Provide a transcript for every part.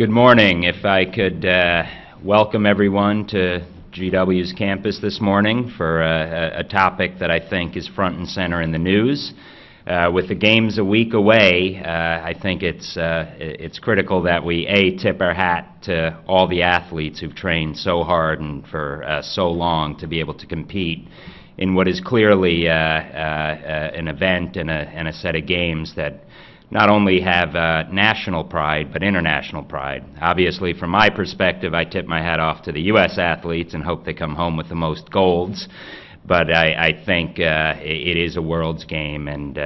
Good morning. If I could welcome everyone to GW's campus this morning for a topic that I think is front and center in the news. With the games a week away, I think it's critical that we tip our hat to all the athletes who've trained so hard and for so long to be able to compete in what is clearly an event and a set of games that not only have national pride, but international pride. Obviously, from my perspective, I tip my hat off to the U.S. athletes and hope they come home with the most golds. But I think it is a world's game and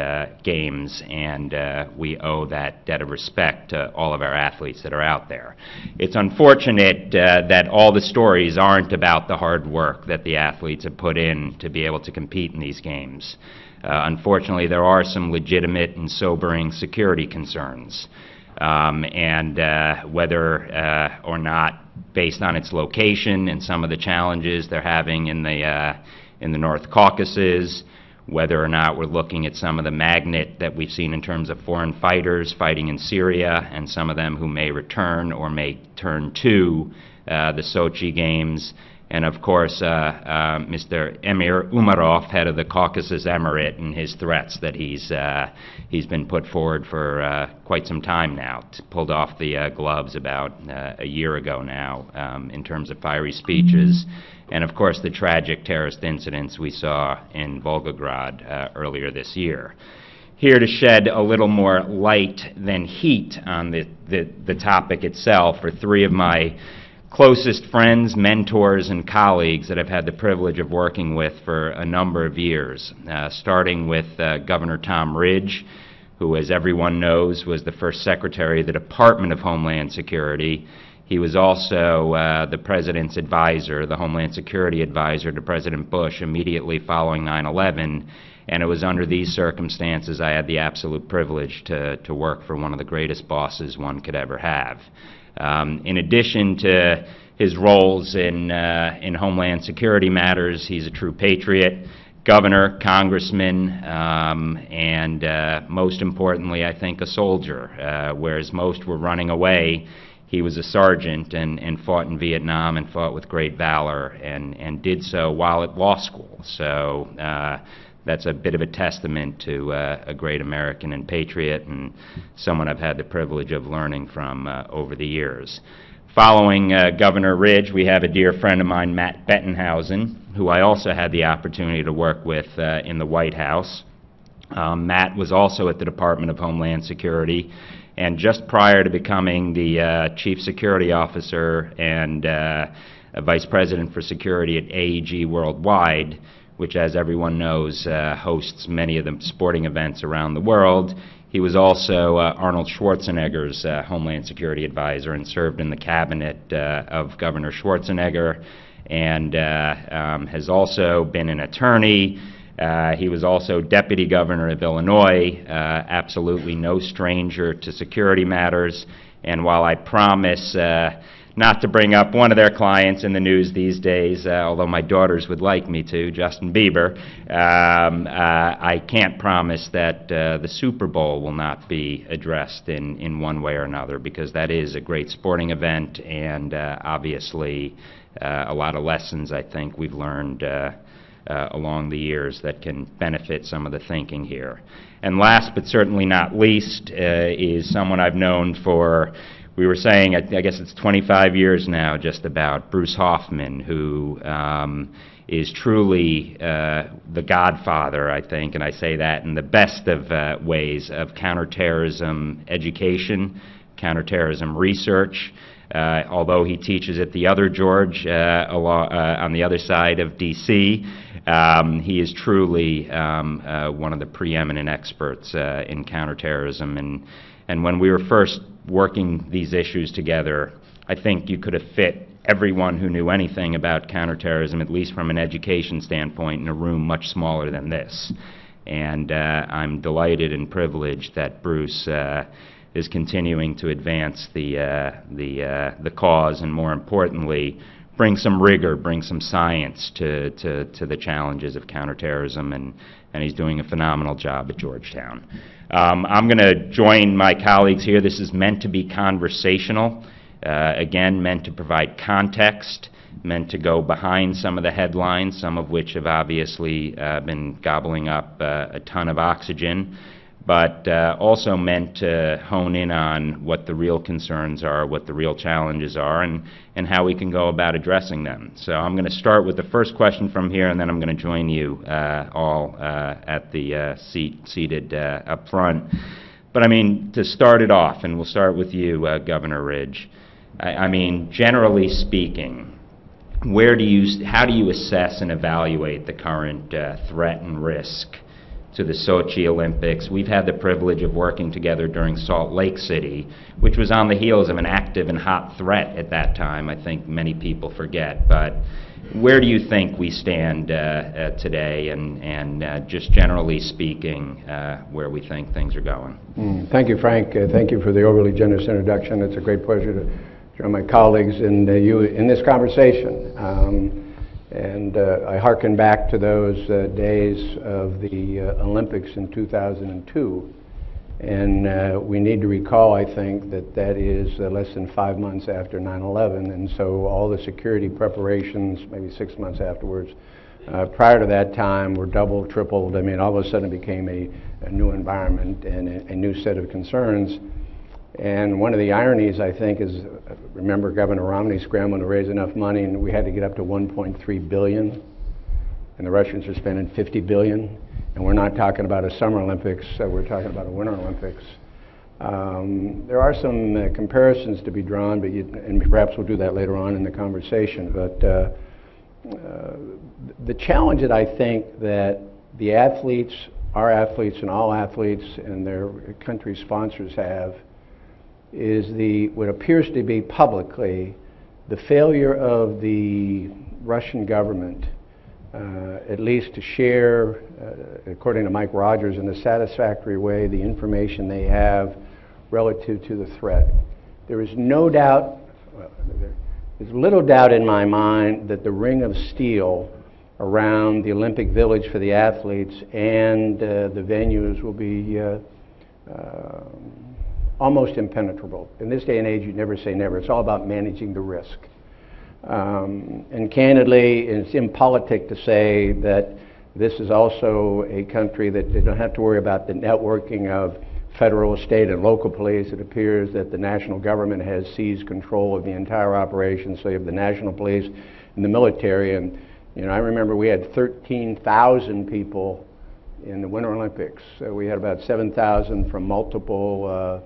games, and we owe that debt of respect to all of our athletes that are out there. It's unfortunate that all the stories aren't about the hard work that the athletes have put in to be able to compete in these games. Unfortunately, there are some legitimate and sobering security concerns, and whether or not, based on its location and some of the challenges they're having in the North Caucasus, whether or not we're looking at some of the magnet that we've seen in terms of foreign fighters fighting in Syria, and some of them who may return or may turn to the Sochi Games. And of course, Mr. Emir Umarov, head of the Caucasus Emirate, and his threats that he's been put forward for quite some time now. Pulled off the gloves about a year ago now in terms of fiery speeches. And of course, the tragic terrorist incidents we saw in Volgograd earlier this year. Here to shed a little more light than heat on the topic itself are three of my closest friends, mentors, and colleagues that I've had the privilege of working with for a number of years, starting with Governor Tom Ridge, who, as everyone knows, was the first Secretary of the Department of Homeland Security. He was also the President's advisor, the Homeland Security advisor to President Bush immediately following 9/11, and it was under these circumstances I had the absolute privilege to work for one of the greatest bosses one could ever have. In addition to his roles in Homeland Security matters, he's a true patriot, governor, congressman, and most importantly, I think, a soldier. Whereas most were running away, he was a sergeant and fought in Vietnam and fought with great valor and did so while at law school. So that's a bit of a testament to a great American and patriot, and someone I've had the privilege of learning from over the years. Following Governor Ridge, we have a dear friend of mine, Matt Bettenhausen, who I also had the opportunity to work with in the White House. Matt was also at the Department of Homeland Security, and just prior to becoming the Chief Security Officer and Vice President for Security at AEG Worldwide, which, as everyone knows, hosts many of the sporting events around the world. He was also Arnold Schwarzenegger's Homeland Security advisor and served in the cabinet of Governor Schwarzenegger, and has also been an attorney. He was also Deputy Governor of Illinois, absolutely no stranger to security matters. And while I promise not to bring up one of their clients in the news these days, although my daughters would like me to, Justin Bieber, I can't promise that the Super Bowl will not be addressed in one way or another, because that is a great sporting event, and obviously a lot of lessons I think we've learned along the years that can benefit some of the thinking here. And last but certainly not least is someone I've known for, we were saying, I guess it's 25 years now, just about, Bruce Hoffman, who is truly the godfather, I think, and I say that in the best of ways, of counterterrorism education, counterterrorism research. Although he teaches at the other George on the other side of D.C., he is truly one of the preeminent experts in counterterrorism. And when we were first working these issues together, I think you could have fit everyone who knew anything about counterterrorism, at least from an education standpoint, in a room much smaller than this. And I'm delighted and privileged that Bruce is continuing to advance the cause, and more importantly, bring some rigor, bring some science to the challenges of counterterrorism, and he's doing a phenomenal job at Georgetown. I'm going to join my colleagues here. This is meant to be conversational. Again, meant to provide context, meant to go behind some of the headlines, some of which have obviously been gobbling up a ton of oxygen, but also meant to hone in on what the real concerns are, what the real challenges are, and how we can go about addressing them. So I'm going to start with the first question from here, and then I'm going to join you all at the seated up front. But I mean, to start it off, and we'll start with you, Governor Ridge, I mean, generally speaking, how do you assess and evaluate the current threat and risk to the Sochi Olympics? We've had the privilege of working together during Salt Lake City, which was on the heels of an active and hot threat at that time. I think many people forget. But where do you think we stand today, and just generally speaking, where we think things are going? Thank you, Frank. Thank you for the overly generous introduction. It's a great pleasure to join my colleagues and you in this conversation. I hearken back to those days of the Olympics in 2002. And we need to recall, I think, that is less than 5 months after 9/11. And so all the security preparations, maybe 6 months afterwards, prior to that time were doubled, tripled. I mean, all of a sudden it became a new environment and a new set of concerns. And one of the ironies, I think, is, remember Governor Romney scrambling to raise enough money, and we had to get up to $1.3 billion, and the Russians are spending $50 billion, and we're not talking about a Summer Olympics, we're talking about a Winter Olympics. There are some comparisons to be drawn, but and perhaps we'll do that later on in the conversation. But the challenge that I think that the athletes, our athletes and all athletes and their country sponsors have is what appears to be publicly the failure of the Russian government, at least to share, according to Mike Rogers, in a satisfactory way, the information they have relative to the threat. There is no doubt, there's little doubt in my mind that the ring of steel around the Olympic Village for the athletes and the venues will be almost impenetrable. In this day and age, you never say never. It's all about managing the risk. And candidly, it's impolitic to say that this is also a country that they don't have to worry about the networking of federal, state, and local police. It appears that the national government has seized control of the entire operation, so you have the national police and the military. And you know, I remember we had 13,000 people in the Winter Olympics. We had about 7,000 from multiple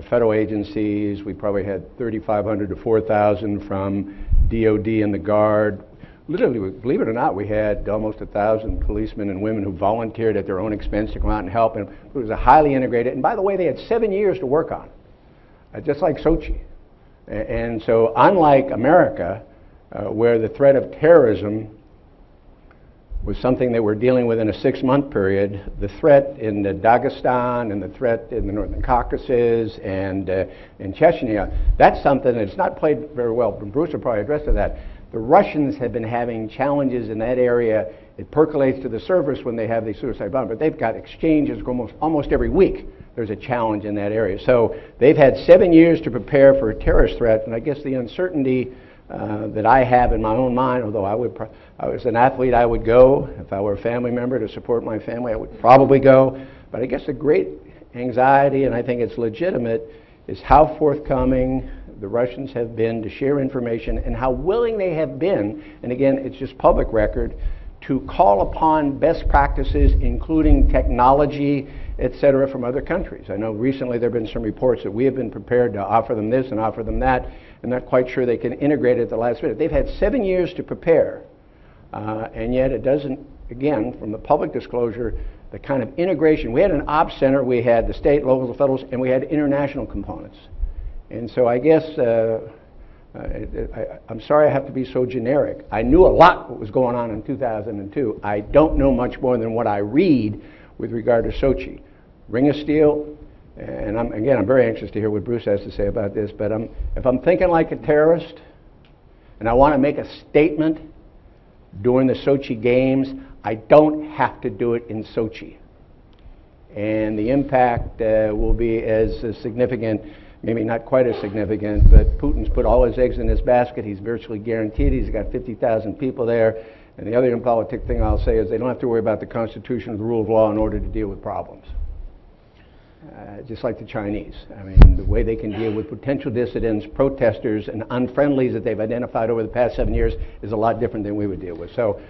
federal agencies. We probably had 3,500 to 4,000 from DOD and the Guard. Literally, believe it or not, we had almost 1,000 policemen and women who volunteered at their own expense to come out and help. And it was a highly integrated, and by the way, they had 7 years to work on, just like Sochi. And so unlike America, where the threat of terrorism was something that we're dealing with in a 6-month period, the threat in Dagestan and the threat in the Northern Caucasus and in Chechnya, that's something that's not played very well. Bruce will probably address to that. The Russians have been having challenges in that area. It percolates to the surface when they have these suicide bombs, but they've got exchanges almost every week. There's a challenge in that area. So they've had 7 years to prepare for a terrorist threat, and I guess the uncertainty that I have in my own mind, although I was an athlete, I would go. If I were a family member to support my family, I would probably go. But I guess the great anxiety, and I think it's legitimate, is how forthcoming the Russians have been to share information and how willing they have been, and again, it's just public record, to call upon best practices, including technology, etc., from other countries. I know recently there have been some reports that we have been prepared to offer them this and offer them that. I'm not quite sure they can integrate it at the last minute. They've had 7 years to prepare, and yet it doesn't, again, from the public disclosure, the kind of integration. We had an ops center, we had the state, local, federals, and we had international components. And so I guess, I'm sorry I have to be so generic. I knew a lot what was going on in 2002. I don't know much more than what I read with regard to Sochi. Ring of steel, and I'm very anxious to hear what Bruce has to say about this, but if I'm thinking like a terrorist, and I want to make a statement during the Sochi Games, I don't have to do it in Sochi. And the impact will be as significant maybe not quite as significant, but Putin's put all his eggs in this basket. He's virtually guaranteed. He's got 50,000 people there. And the other impolitic thing I'll say is they don't have to worry about the Constitution or the rule of law in order to deal with problems. Just like the Chinese. I mean, the way they can deal with potential dissidents, protesters, and unfriendlies that they've identified over the past 7 years is a lot different than we would deal with. So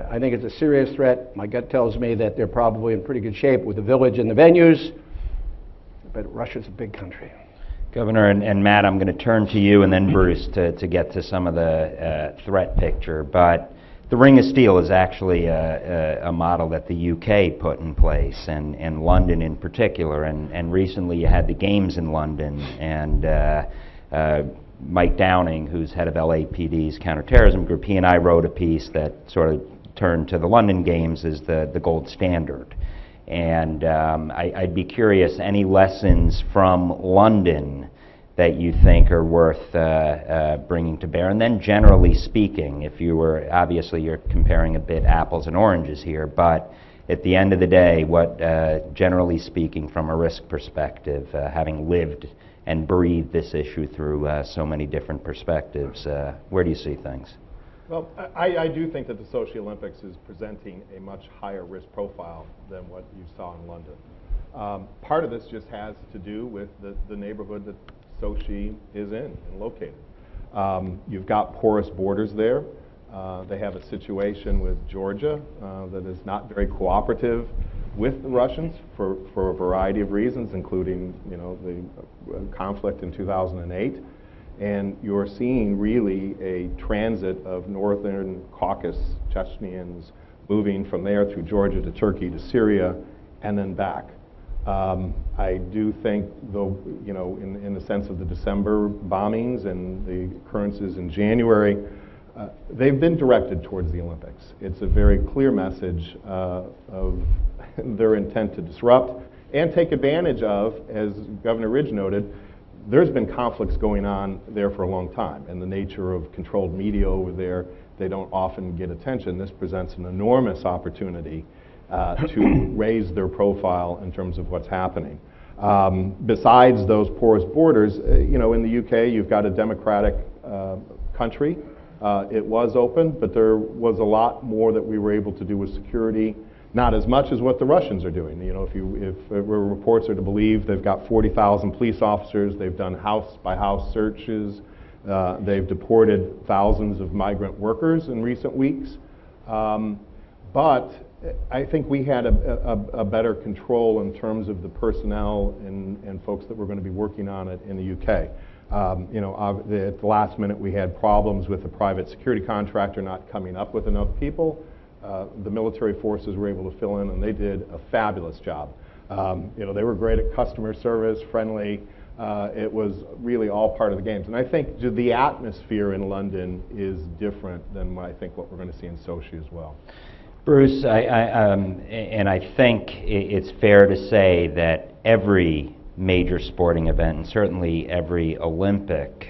I think it's a serious threat. My gut tells me that they're probably in pretty good shape with the village and the venues, but Russia's a big country. Governor, and Matt, I'm going to turn to you and then Bruce to get to some of the threat picture. But the Ring of Steel is actually a model that the UK put in place, and London in particular. And recently you had the Games in London, and Mike Downing, who's head of LAPD's counterterrorism group, he and I wrote a piece that sort of turned to the London Games as the gold standard. And I'd be curious, any lessons from London that you think are worth bringing to bear? And then generally speaking, if you were, obviously you're comparing a bit apples and oranges here, but at the end of the day, what, generally speaking, from a risk perspective, having lived and breathed this issue through so many different perspectives, where do you see things? Well, I do think that the Sochi Olympics is presenting a much higher risk profile than what you saw in London. Part of this just has to do with the neighborhood that Sochi is in and located. You've got porous borders there. They have a situation with Georgia that is not very cooperative with the Russians for a variety of reasons, including, you know, the conflict in 2008. And you're seeing really a transit of Northern Caucasus Chechens moving from there through Georgia to Turkey to Syria and then back. I do think, though, you know, in the sense of the December bombings and the occurrences in January, they've been directed towards the Olympics. It's a very clear message of their intent to disrupt and take advantage of, as Governor Ridge noted, there's been conflicts going on there for a long time, and the nature of controlled media over there, they don't often get attention. This presents an enormous opportunity to raise their profile in terms of what's happening. Besides those porous borders, you know, in the UK, you've got a democratic country. It was open, but there was a lot more that we were able to do with security. Not as much as what the Russians are doing. You know, if reports are to believe, they've got 40,000 police officers. They've done house-by-house searches. They've deported thousands of migrant workers in recent weeks. But I think we had a better control in terms of the personnel and folks that were going to be working on it in the UK. You know, at the last minute, we had problems with the private security contractor not coming up with enough people. The military forces were able to fill in, and they did a fabulous job. You know, they were great at customer service, friendly. It was really all part of the games. And I think the atmosphere in London is different than I think what we're going to see in Sochi as well. Bruce, and I think it's fair to say that every major sporting event, and certainly every Olympic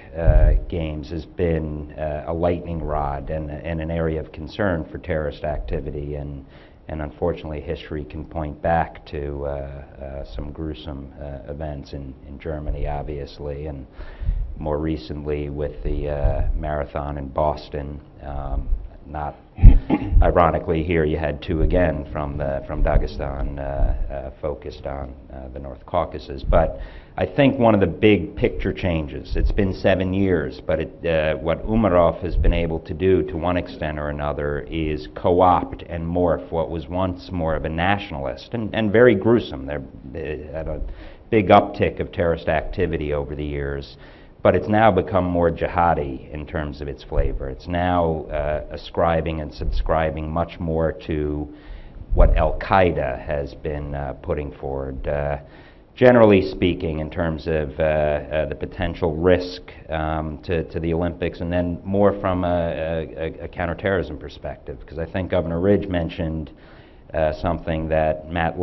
Games, has been a lightning rod and an area of concern for terrorist activity, and unfortunately history can point back to some gruesome events in Germany, obviously, and more recently with the marathon in Boston. Not ironically, here you had two again from Dagestan, focused on the North Caucasus. But I think one of the big picture changes, it's been 7 years, but what Umarov has been able to do to one extent or another is co-opt and morph what was once more of a nationalist and very gruesome. They had a big uptick of terrorist activity over the years. But it's now become more jihadi in terms of its flavor. It's now ascribing and subscribing much more to what Al-Qaeda has been putting forward. Generally speaking, in terms of the potential risk to the Olympics, and then more from a counterterrorism perspective, because I think Governor Ridge mentioned something that Matt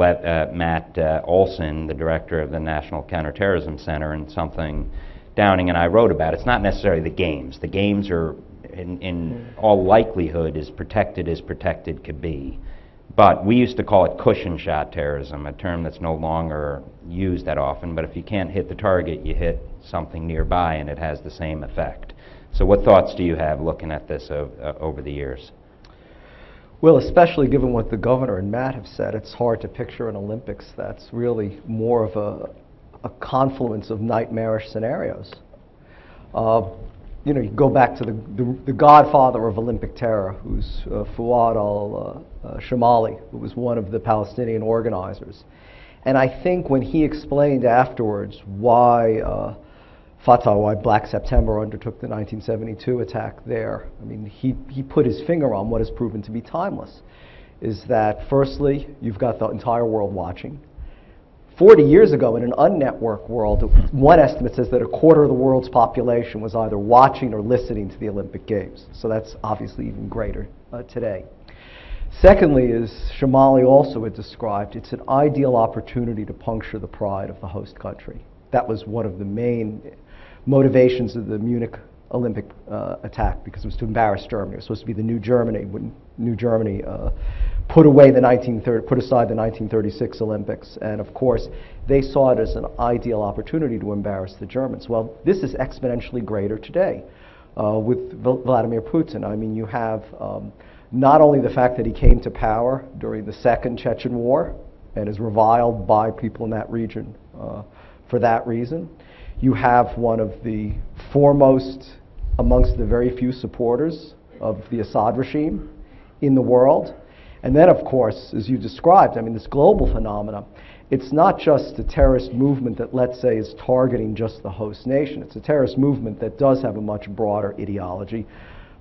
Olson, the director of the National Counterterrorism Center, and something Downing and I wrote about. It's not necessarily the games. The games are, in all likelihood, as protected could be. But we used to call it cushion shot terrorism, a term that's no longer used that often. But if you can't hit the target, you hit something nearby, and it has the same effect. So what thoughts do you have looking at this over the years? Well, especially given what the governor and Matt have said, it's hard to picture an Olympics that's really more of a confluence of nightmarish scenarios. You know, you go back to the godfather of Olympic terror, who's Fuad al-Shamali, who was one of the Palestinian organizers. And I think when he explained afterwards why why Black September undertook the 1972 attack there, I mean, he put his finger on what has proven to be timeless, is that firstly, you've got the entire world watching. 40 years ago, in an unnetworked world, one estimate says that a quarter of the world's population was either watching or listening to the Olympic Games. So that's obviously even greater today. Secondly, as Shamali also had described, it's an ideal opportunity to puncture the pride of the host country. That was one of the main motivations of the Munich Olympic attack, because it was to embarrass Germany. It was supposed to be the new Germany when New Germany put aside the 1936 Olympics, and of course they saw it as an ideal opportunity to embarrass the Germans. Well, this is exponentially greater today with Vladimir Putin. I mean, you have not only the fact that he came to power during the Second Chechen War and is reviled by people in that region for that reason. You have one of the foremost amongst the very few supporters of the Assad regime in the world. And then, of course, as you described, I mean, this global phenomena, it's not just a terrorist movement that, let's say, is targeting just the host nation. It's a terrorist movement that does have a much broader ideology.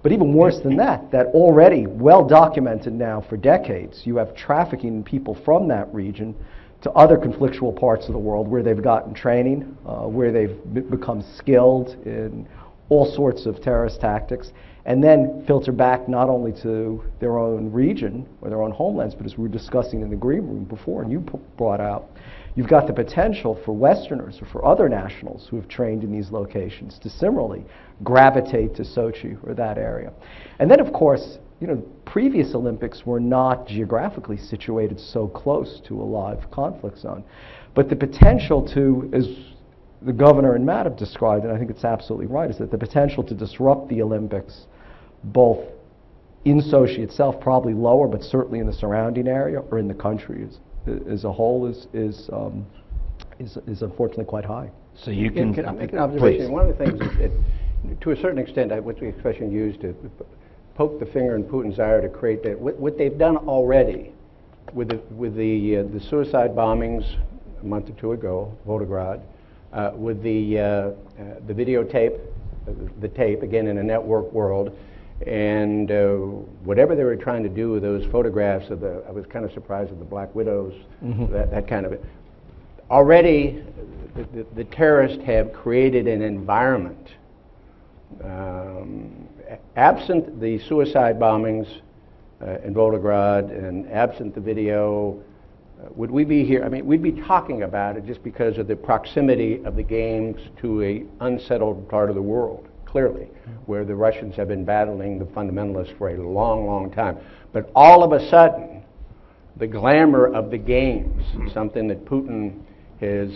But even worse than that, that already well documented now for decades, you have trafficking people from that region to other conflictual parts of the world where they've gotten training, where they've become skilled in all sorts of terrorist tactics, and then filter back not only to their own region or their own homelands, but as we were discussing in the green room before, and you brought out, you've got the potential for Westerners or for other nationals who have trained in these locations to similarly gravitate to Sochi or that area. And then, of course, you know, previous Olympics were not geographically situated so close to a live conflict zone. But the potential to, as the governor and Matt have described, and I think it's absolutely right, is that the potential to disrupt the Olympics, both in Sochi itself, probably lower, but certainly in the surrounding area or in the country as a whole, is unfortunately quite high. So you can I make an observation? Please. One of the things that, to a certain extent, what's the expression used to poke the finger in Putin's eye to create that. What they've done already with the suicide bombings a month or two ago, Volgograd, with the videotape, the tape, again in a network world, and whatever they were trying to do with those photographs of I was kind of surprised at the Black Widows, that kind of it. Already, the terrorists have created an environment. Absent the suicide bombings in Volgograd and absent the video, would we be here? I mean, we'd be talking about it just because of the proximity of the games to an unsettled part of the world, clearly, where the Russians have been battling the fundamentalists for a long, long time. But all of a sudden, the glamour of the games, something that Putin has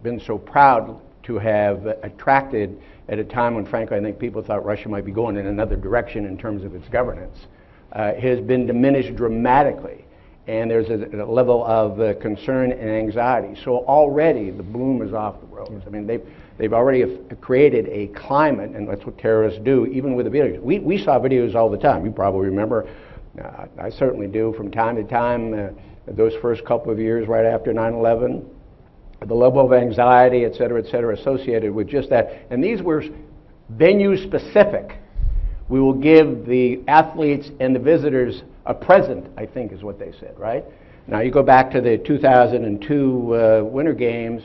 been so proud to have attracted at a time when, frankly, I think people thought Russia might be going in another direction in terms of its governance, has been diminished dramatically. And there's a level of concern and anxiety. So already the bloom is off the rose. I mean, they've already created a climate, and that's what terrorists do, even with the videos. We saw videos all the time. You probably remember, I certainly do, from time to time, those first couple of years right after 9/11, the level of anxiety, et cetera, associated with just that. And these were venue specific. We will give the athletes and the visitors a present, I think is what they said, right? Now you go back to the 2002 Winter Games,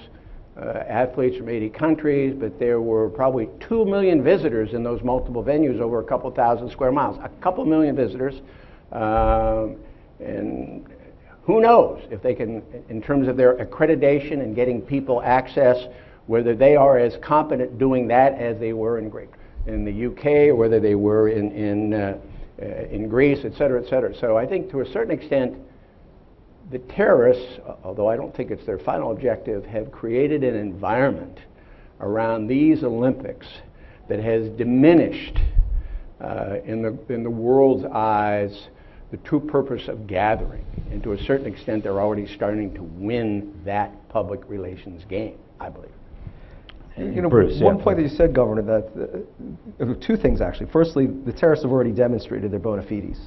athletes from 80 countries, but there were probably 2 million visitors in those multiple venues over a couple thousand square miles. A couple million visitors, and who knows if they can, in terms of their accreditation and getting people access, whether they are as competent doing that as they were in the UK, or whether they were in in Greece, et cetera, et cetera. So I think to a certain extent, the terrorists, although I don't think it's their final objective, have created an environment around these Olympics that has diminished in the world's eyes the true purpose of gathering. And to a certain extent, they're already starting to win that public relations game, I believe. You know, Bruce, one yeah, point that you said, Governor, that two things actually. Firstly, the terrorists have already demonstrated their bona fides.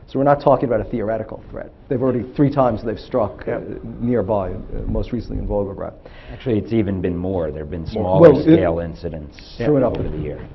So we're not talking about a theoretical threat. They've already 3 times they've struck nearby, most recently in Volgograd. Actually, it's even been more. There have been smaller scale incidents True enough. over the year.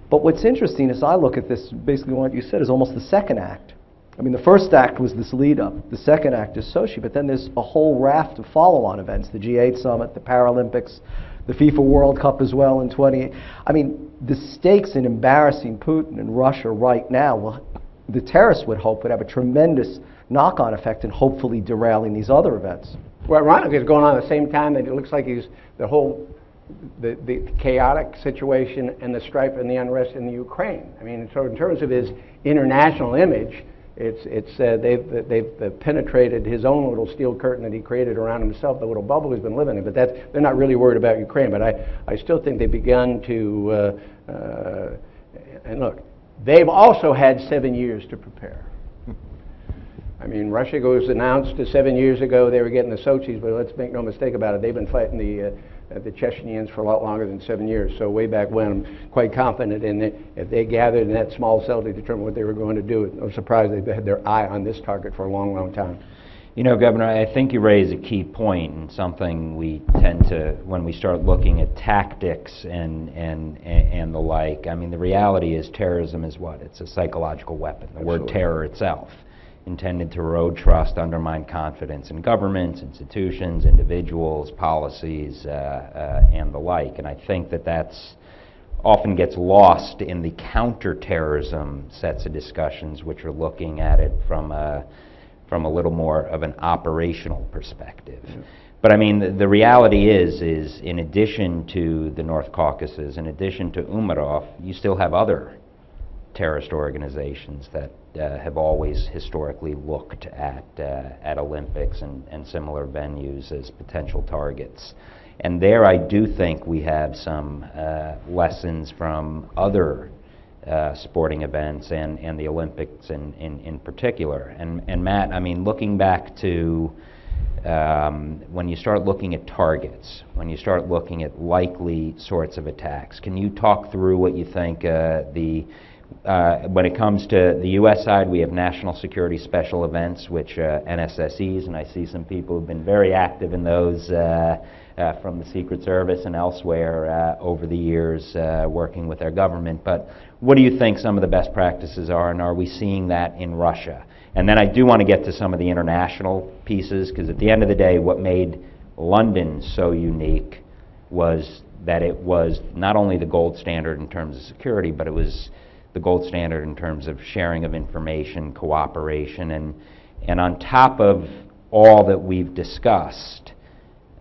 But what's interesting is I look at this, basically what you said is almost the second act. I mean, the first act was this lead-up. The second act is Sochi, but then there's a whole raft of follow-on events, the G8 summit, the Paralympics, the FIFA World Cup as well in 20. I mean, the stakes in embarrassing Putin and Russia right now, the terrorists would hope would have a tremendous knock-on effect in hopefully derailing these other events. Well, ironically, it's going on at the same time that it looks like he's the chaotic situation and the strife and the unrest in the Ukraine. I mean, so in terms of his international image, they've penetrated his own little steel curtain that he created around himself, the little bubble he's been living in. But they're not really worried about Ukraine. But I still think they've begun to and look, they've also had 7 years to prepare. I mean, Russia was announced 7 years ago they were getting the Sochis, but let's make no mistake about it, they've been fighting the Chechens for a lot longer than 7 years. So way back when, I'm quite confident in that if they gathered in that small cell to determine what they were going to do, no surprise they've had their eye on this target for a long, long time. You know, Governor, I think you raise a key point, and something we tend to, when we start looking at tactics and the like, I mean, the reality is terrorism is what? It's a psychological weapon. The word terror itself, intended to erode trust, undermine confidence in governments, institutions, individuals, policies, and the like. And I think that that's often gets lost in the counterterrorism sets of discussions, which are looking at it from a little more of an operational perspective. Mm-hmm. But I mean, the reality is in addition to the North Caucasus, in addition to Umarov, you still have other terrorist organizations that have always historically looked at Olympics and similar venues as potential targets. And there I do think we have some lessons from other sporting events and the Olympics in particular. And Matt, I mean, looking back to when you start looking at targets, when you start looking at likely sorts of attacks, can you talk through what you think when it comes to the U.S. side, we have national security special events, which NSSEs, and I see some people who've been very active in those from the Secret Service and elsewhere over the years working with their government. But what do you think some of the best practices are, and are we seeing that in Russia? And then I do want to get to some of the international pieces, because at the end of the day, what made London so unique was that it was not only the gold standard in terms of security, but it was the gold standard in terms of sharing of information, cooperation, and on top of all that we've discussed,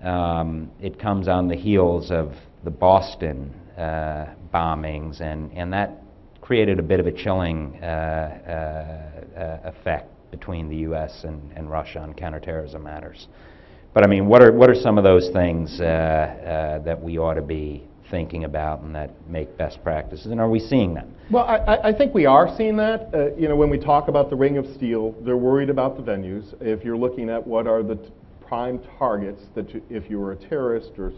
it comes on the heels of the Boston bombings, and that created a bit of a chilling effect between the U.S. and Russia on counterterrorism matters. But I mean, what are some of those things that we ought to be thinking about and that make best practices, and are we seeing them? Well, I think we are seeing that. You know, when we talk about the Ring of Steel, they're worried about the venues. If you're looking at what are the prime targets that if you were a terrorist or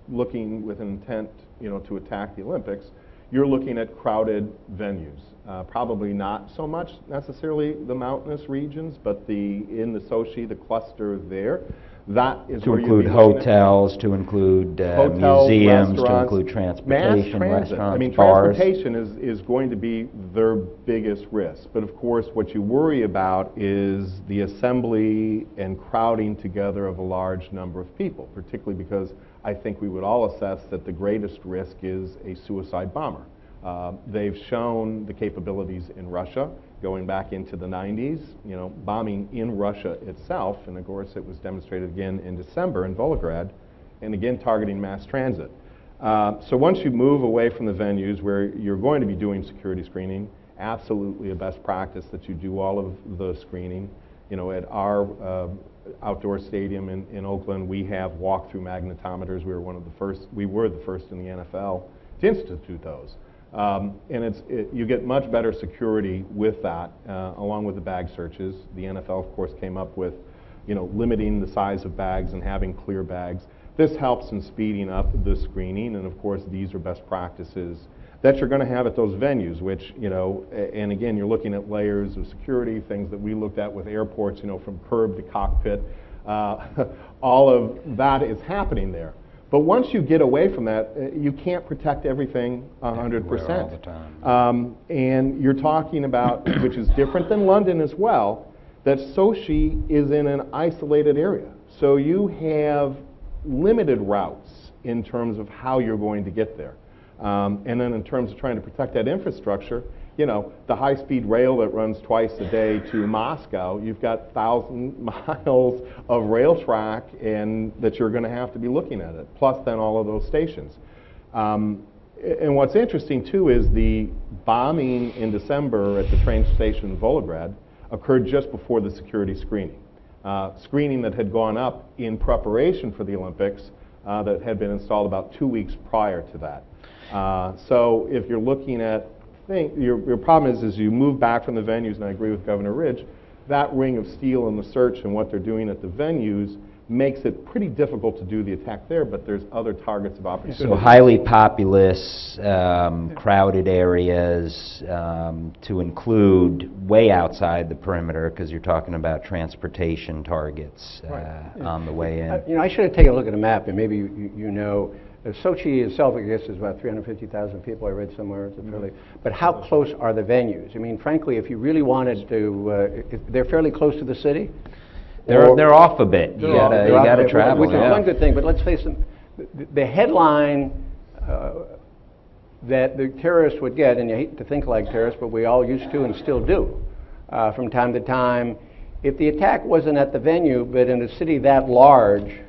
looking with intent, you know, to attack the Olympics, you're looking at crowded venues. Probably not so much necessarily the mountainous regions, but in the Sochi, the cluster there. That is to where include hotels, to include museums, to include transportation, restaurants, I mean, bars. transportation is going to be their biggest risk. But of course, what you worry about is the assembly and crowding together of a large number of people, particularly because I think we would all assess that the greatest risk is a suicide bomber. They've shown the capabilities in Russia going back into the 90s, you know, bombing in Russia itself, and of course it was demonstrated again in December in Volgograd, and again targeting mass transit. So once you move away from the venues where you're going to be doing security screening absolutely a best practice that you do all of the screening. You know, at our outdoor stadium in Oakland, we have walk-through magnetometers. We were the first in the NFL to institute those. And you get much better security with that, along with the bag searches. The NFL, of course, came up with, you know, limiting the size of bags and having clear bags. This helps in speeding up the screening, and of course, these are best practices that you're going to have at those venues, which, you know, and again, you're looking at layers of security, things that we looked at with airports, you know, from curb to cockpit. All of that is happening there. But once you get away from that, you can't protect everything 100%. All the time. And you're talking about, which is different than London as well, that Sochi is in an isolated area. So you have limited routes in terms of how you're going to get there. And then in terms of trying to protect that infrastructure, you know, the high-speed rail that runs twice a day to Moscow, you've got 1,000 miles of rail track and that you're going to have to be looking at it, plus then all of those stations. And what's interesting, too, is the bombing in December at the train station in Volgograd occurred just before the security screening. Screening that had gone up in preparation for the Olympics that had been installed about 2 weeks prior to that. So if you're looking at your problem is you move back from the venues, and I agree with Governor Ridge, that ring of steel in the search and what they're doing at the venues makes it pretty difficult to do the attack there, but there's other targets of opportunity. So highly populous, crowded areas, to include way outside the perimeter, because you're talking about transportation targets on the way in. You know, I should have taken a look at a map, and maybe you know, Sochi itself, I guess, is about 350,000 people. I read somewhere. It's a fairly, but how close are the venues? I mean, frankly, if you really wanted to, they're fairly close to the city. They're off a bit. You gotta travel. Which is one good thing. But let's face it, the headline that the terrorists would get, and you hate to think like terrorists, but we all used to and still do, from time to time. If the attack wasn't at the venue, but in a city that large,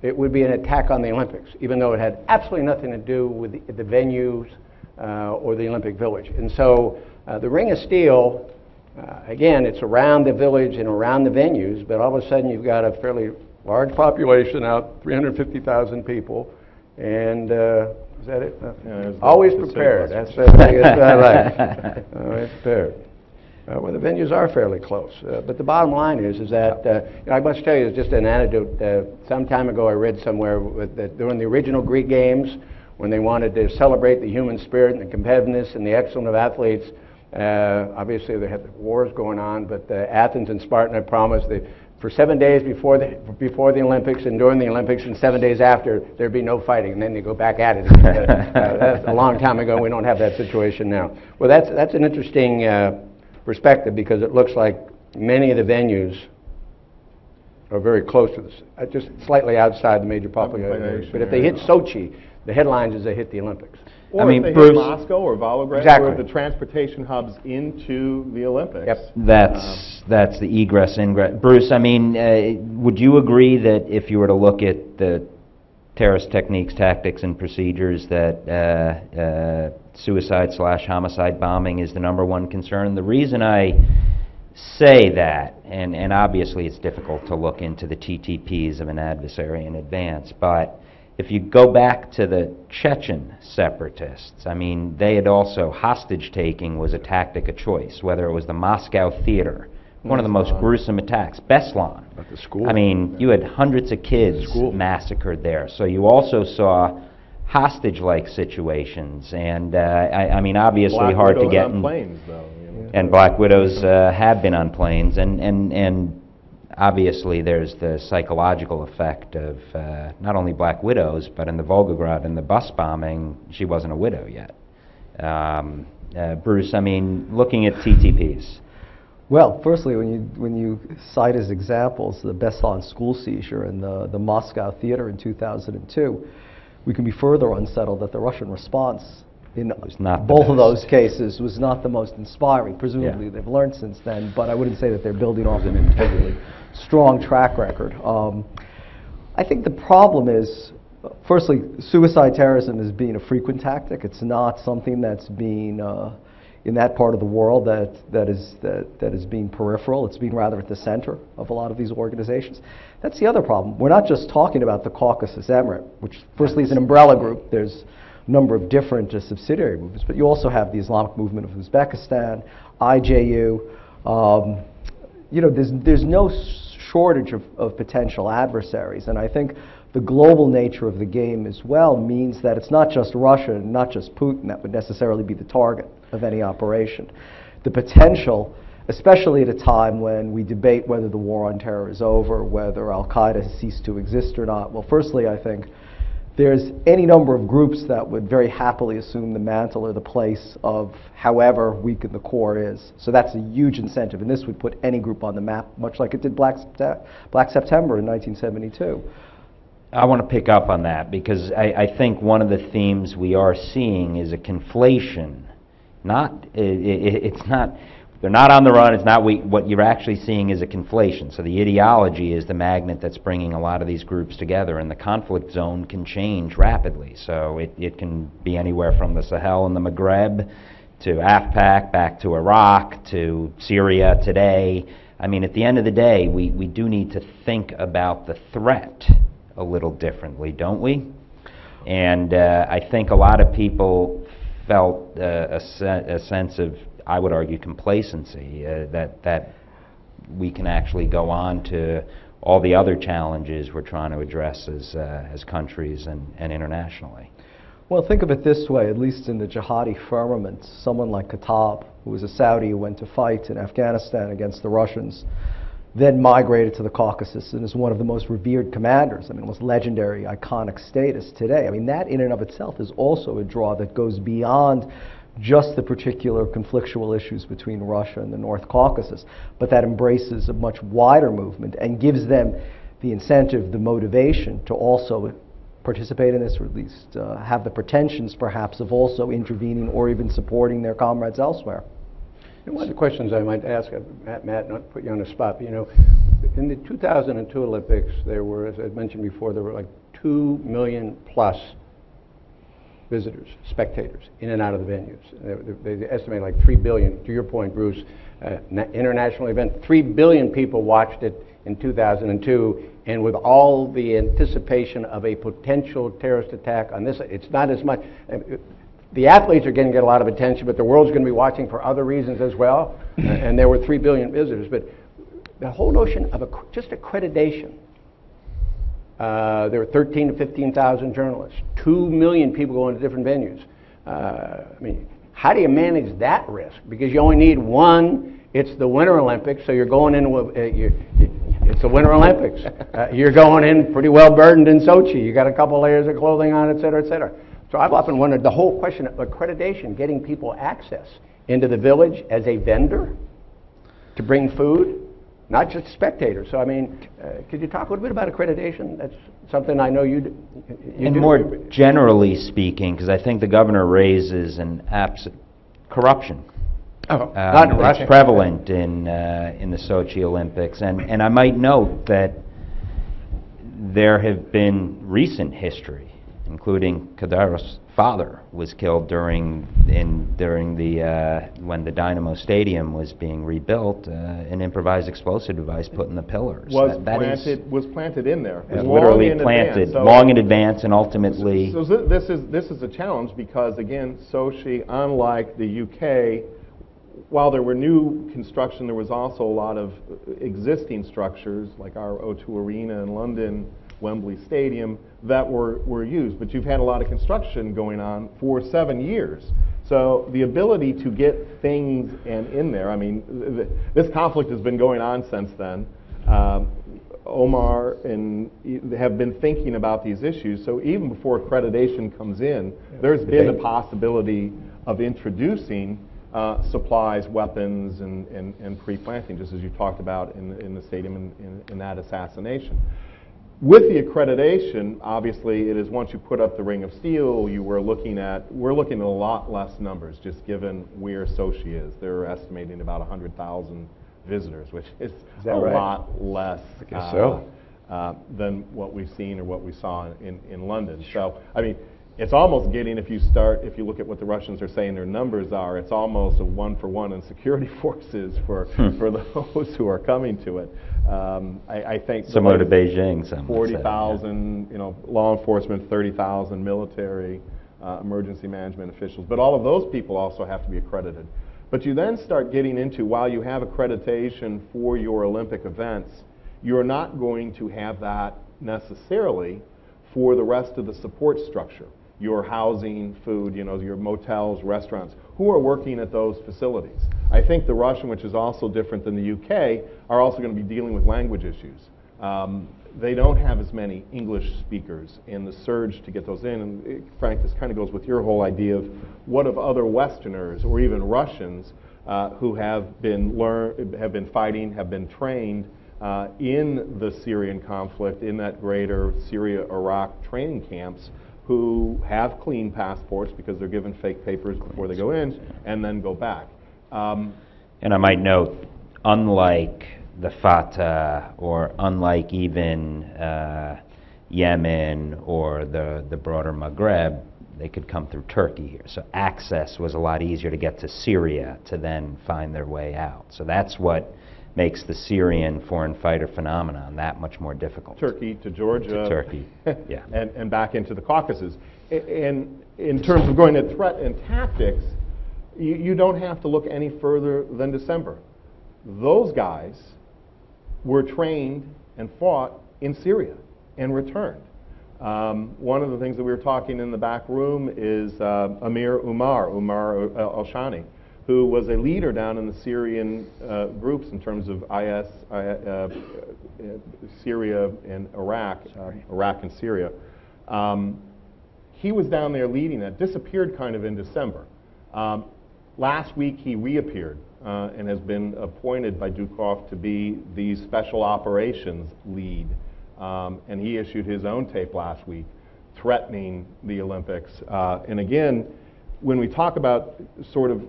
it would be an attack on the Olympics, even though it had absolutely nothing to do with the venues or the Olympic Village. And so the Ring of Steel, again, it's around the village and around the venues, but all of a sudden you've got a fairly large population out, 350,000 people, and is that it? Yeah, always prepared. That's the thing I like. Always prepared. Well, the venues are fairly close, but the bottom line is that you know, I must tell you, it's just an anecdote. Some time ago, I read somewhere that during the original Greek games, when they wanted to celebrate the human spirit and the competitiveness and the excellence of athletes, obviously they had the wars going on, but Athens and Sparta had promised that for 7 days before the Olympics and during the Olympics and 7 days after, there'd be no fighting, and then they go back at it again. That's a long time ago. We don't have that situation now. Well, that's an interesting perspective, because it looks like many of the venues are very close to this, just slightly outside the major population areas. But if they hit Sochi, the headlines is they hit the Olympics. Or I mean, if they hit Moscow or Volgograd, exactly, or the transportation hubs into the Olympics. Yep. That's the egress, ingress. Bruce, I mean, would you agree that if you were to look at the terrorist techniques, tactics, and procedures, that suicide/homicide bombing is the #1 concern? The reason I say that, and obviously it's difficult to look into the TTPs of an adversary in advance, but if you go back to the Chechen separatists, I mean, they had also, hostage-taking was a tactic of choice, whether it was the Moscow theater, one of the most gruesome attacks, Beslan. At the school. I mean, you had hundreds of kids massacred there. So you also saw hostage-like situations, and I mean, obviously Black hard to Widows get. On planes, though, you know. And Black Widows have been on planes, and obviously there's the psychological effect of not only Black Widows, but in the Volgograd and the bus bombing, she wasn't a widow yet. Bruce, I mean, looking at TTPs. Well, firstly, when you cite as examples the Beslan school seizure and the Moscow theater in 2002, we can be further unsettled that the Russian response in both of those cases was not the most inspiring. Presumably they've learned since then, but I wouldn't say that they're building off an entirely strong track record. I think the problem is, firstly, suicide terrorism is being a frequent tactic. It's not something that's being in that part of the world that is being peripheral. It's being rather at the center of a lot of these organizations. That's the other problem. We're not just talking about the Caucasus Emirate, which firstly is an umbrella group. There's a number of different subsidiary movements, but you also have the Islamic movement of Uzbekistan, IJU. You know, there's no shortage of potential adversaries, and I think the global nature of the game as well means that it's not just Russia and not just Putin that would necessarily be the target of any operation. The potential, especially at a time when we debate whether the war on terror is over, whether Al-Qaeda has ceased to exist or not, well, firstly, I think there's any number of groups that would very happily assume the mantle or the place of however weak the core is. So that's a huge incentive, and this would put any group on the map, much like it did Black September in 1972. I want to pick up on that because I think one of the themes we are seeing is a conflation. It's not, they're not on the run, it's not what you're actually seeing is a conflation. So the ideology is the magnet that's bringing a lot of these groups together, and the conflict zone can change rapidly. So it can be anywhere from the Sahel and the Maghreb to AfPak, back to Iraq, to Syria today. I mean, at the end of the day, we do need to think about the threat a little differently, don't we? And I think a lot of people felt a sense of, I would argue, complacency, that we can actually go on to all the other challenges we're trying to address as countries and internationally. Well, think of it this way, at least in the jihadi firmament, someone like Khattab, who was a Saudi who went to fight in Afghanistan against the Russians, then migrated to the Caucasus and is one of the most revered commanders, I mean, almost legendary, iconic status today. I mean, that in and of itself is also a draw that goes beyond just the particular conflictual issues between Russia and the North Caucasus, but that embraces a much wider movement and gives them the incentive, the motivation to also participate in this, or at least have the pretensions perhaps of also intervening or even supporting their comrades elsewhere. One of the questions I might ask, Matt, not to put you on the spot, but, you know, in the 2002 Olympics, there were, as I mentioned before, there were like 2 million plus visitors, spectators, in and out of the venues. They estimate like 3 billion, to your point, Bruce, international event, 3 billion people watched it in 2002, and with all the anticipation of a potential terrorist attack on this, it's not as much. The athletes are going to get a lot of attention, but the world's going to be watching for other reasons as well. And there were 3 billion visitors. But the whole notion of just accreditation, there were 13 to 15,000 journalists, 2 million people going to different venues. I mean, how do you manage that risk? Because you only need one. It's the Winter Olympics, so you're going in. It's the Winter Olympics. You're going in pretty well burdened in Sochi. You got a couple layers of clothing on, et cetera, et cetera. So I've often wondered the whole question of accreditation, getting people access into the village as a vendor to bring food, not just spectators. So I mean, could you talk a little bit about accreditation? That's something I know you do. And more generally speaking, because I think the governor raises an corruption. Not in Russia. It's prevalent in the Sochi Olympics, and I might note that there have been recent history, including Kadyrov's father was killed during the when the Dynamo Stadium was being rebuilt. An improvised explosive device put in the pillars. Was planted in there. It was literally planted long in advance, and ultimately. So this is a challenge because again, Sochi, unlike the UK, while there were new construction, there was also a lot of existing structures like our O2 Arena in London, Wembley Stadium, that were used. But you've had a lot of construction going on for 7 years. So the ability to get things in there, I mean, this conflict has been going on since then. Omar and have been thinking about these issues. So even before accreditation comes in, there's been a possibility of introducing supplies, weapons, and pre-planting, just as you talked about in the stadium in that assassination. With the accreditation, obviously, it is once you put up the ring of steel, we're looking at a lot less numbers, just given where Sochi is. They're estimating about 100,000 visitors, which is a lot less than what we've seen or what we saw in London. So, I mean, It's almost getting, if you look at what the Russians are saying their numbers are, it's almost a 1-for-1 in security forces for those who are coming to it. I think similar to Beijing, 40,000, law enforcement, 30,000 military, emergency management officials. But all of those people also have to be accredited. But you then start getting into, while you have accreditation for your Olympic events, you're not going to have that necessarily for the rest of the support structure. Your housing, food, your motels, restaurants, who are working at those facilities. I think the Russian, which is also different than the UK, are also going to be dealing with language issues. They don't have as many English speakers, and the surge to get those in, and Frank, this kind of goes with your whole idea of what of other Westerners or even Russians who have been fighting, have been trained in the Syrian conflict, in that greater Syria-Iraq training camps, who have clean passports because they're given fake papers before they go in, and then go back. And I might note, unlike the Fatah, or unlike even Yemen or the broader Maghreb, they could come through Turkey here. So access was a lot easier to get to Syria to then find their way out. So that's what makes the Syrian foreign fighter phenomenon that much more difficult. Turkey to Georgia. To Turkey, yeah. and back into the Caucasus. And in terms of going to threat and tactics, you don't have to look any further than December. Those guys were trained and fought in Syria and returned. One of the things that we were talking in the back room is Umar al-Shani, who was a leader down in the Syrian groups in terms of IS, Syria and Iraq, Iraq and Syria. He was down there leading that, disappeared kind of in December. Last week he reappeared and has been appointed by Dukov to be the special operations lead. And he issued his own tape last week threatening the Olympics. And again, when we talk about sort of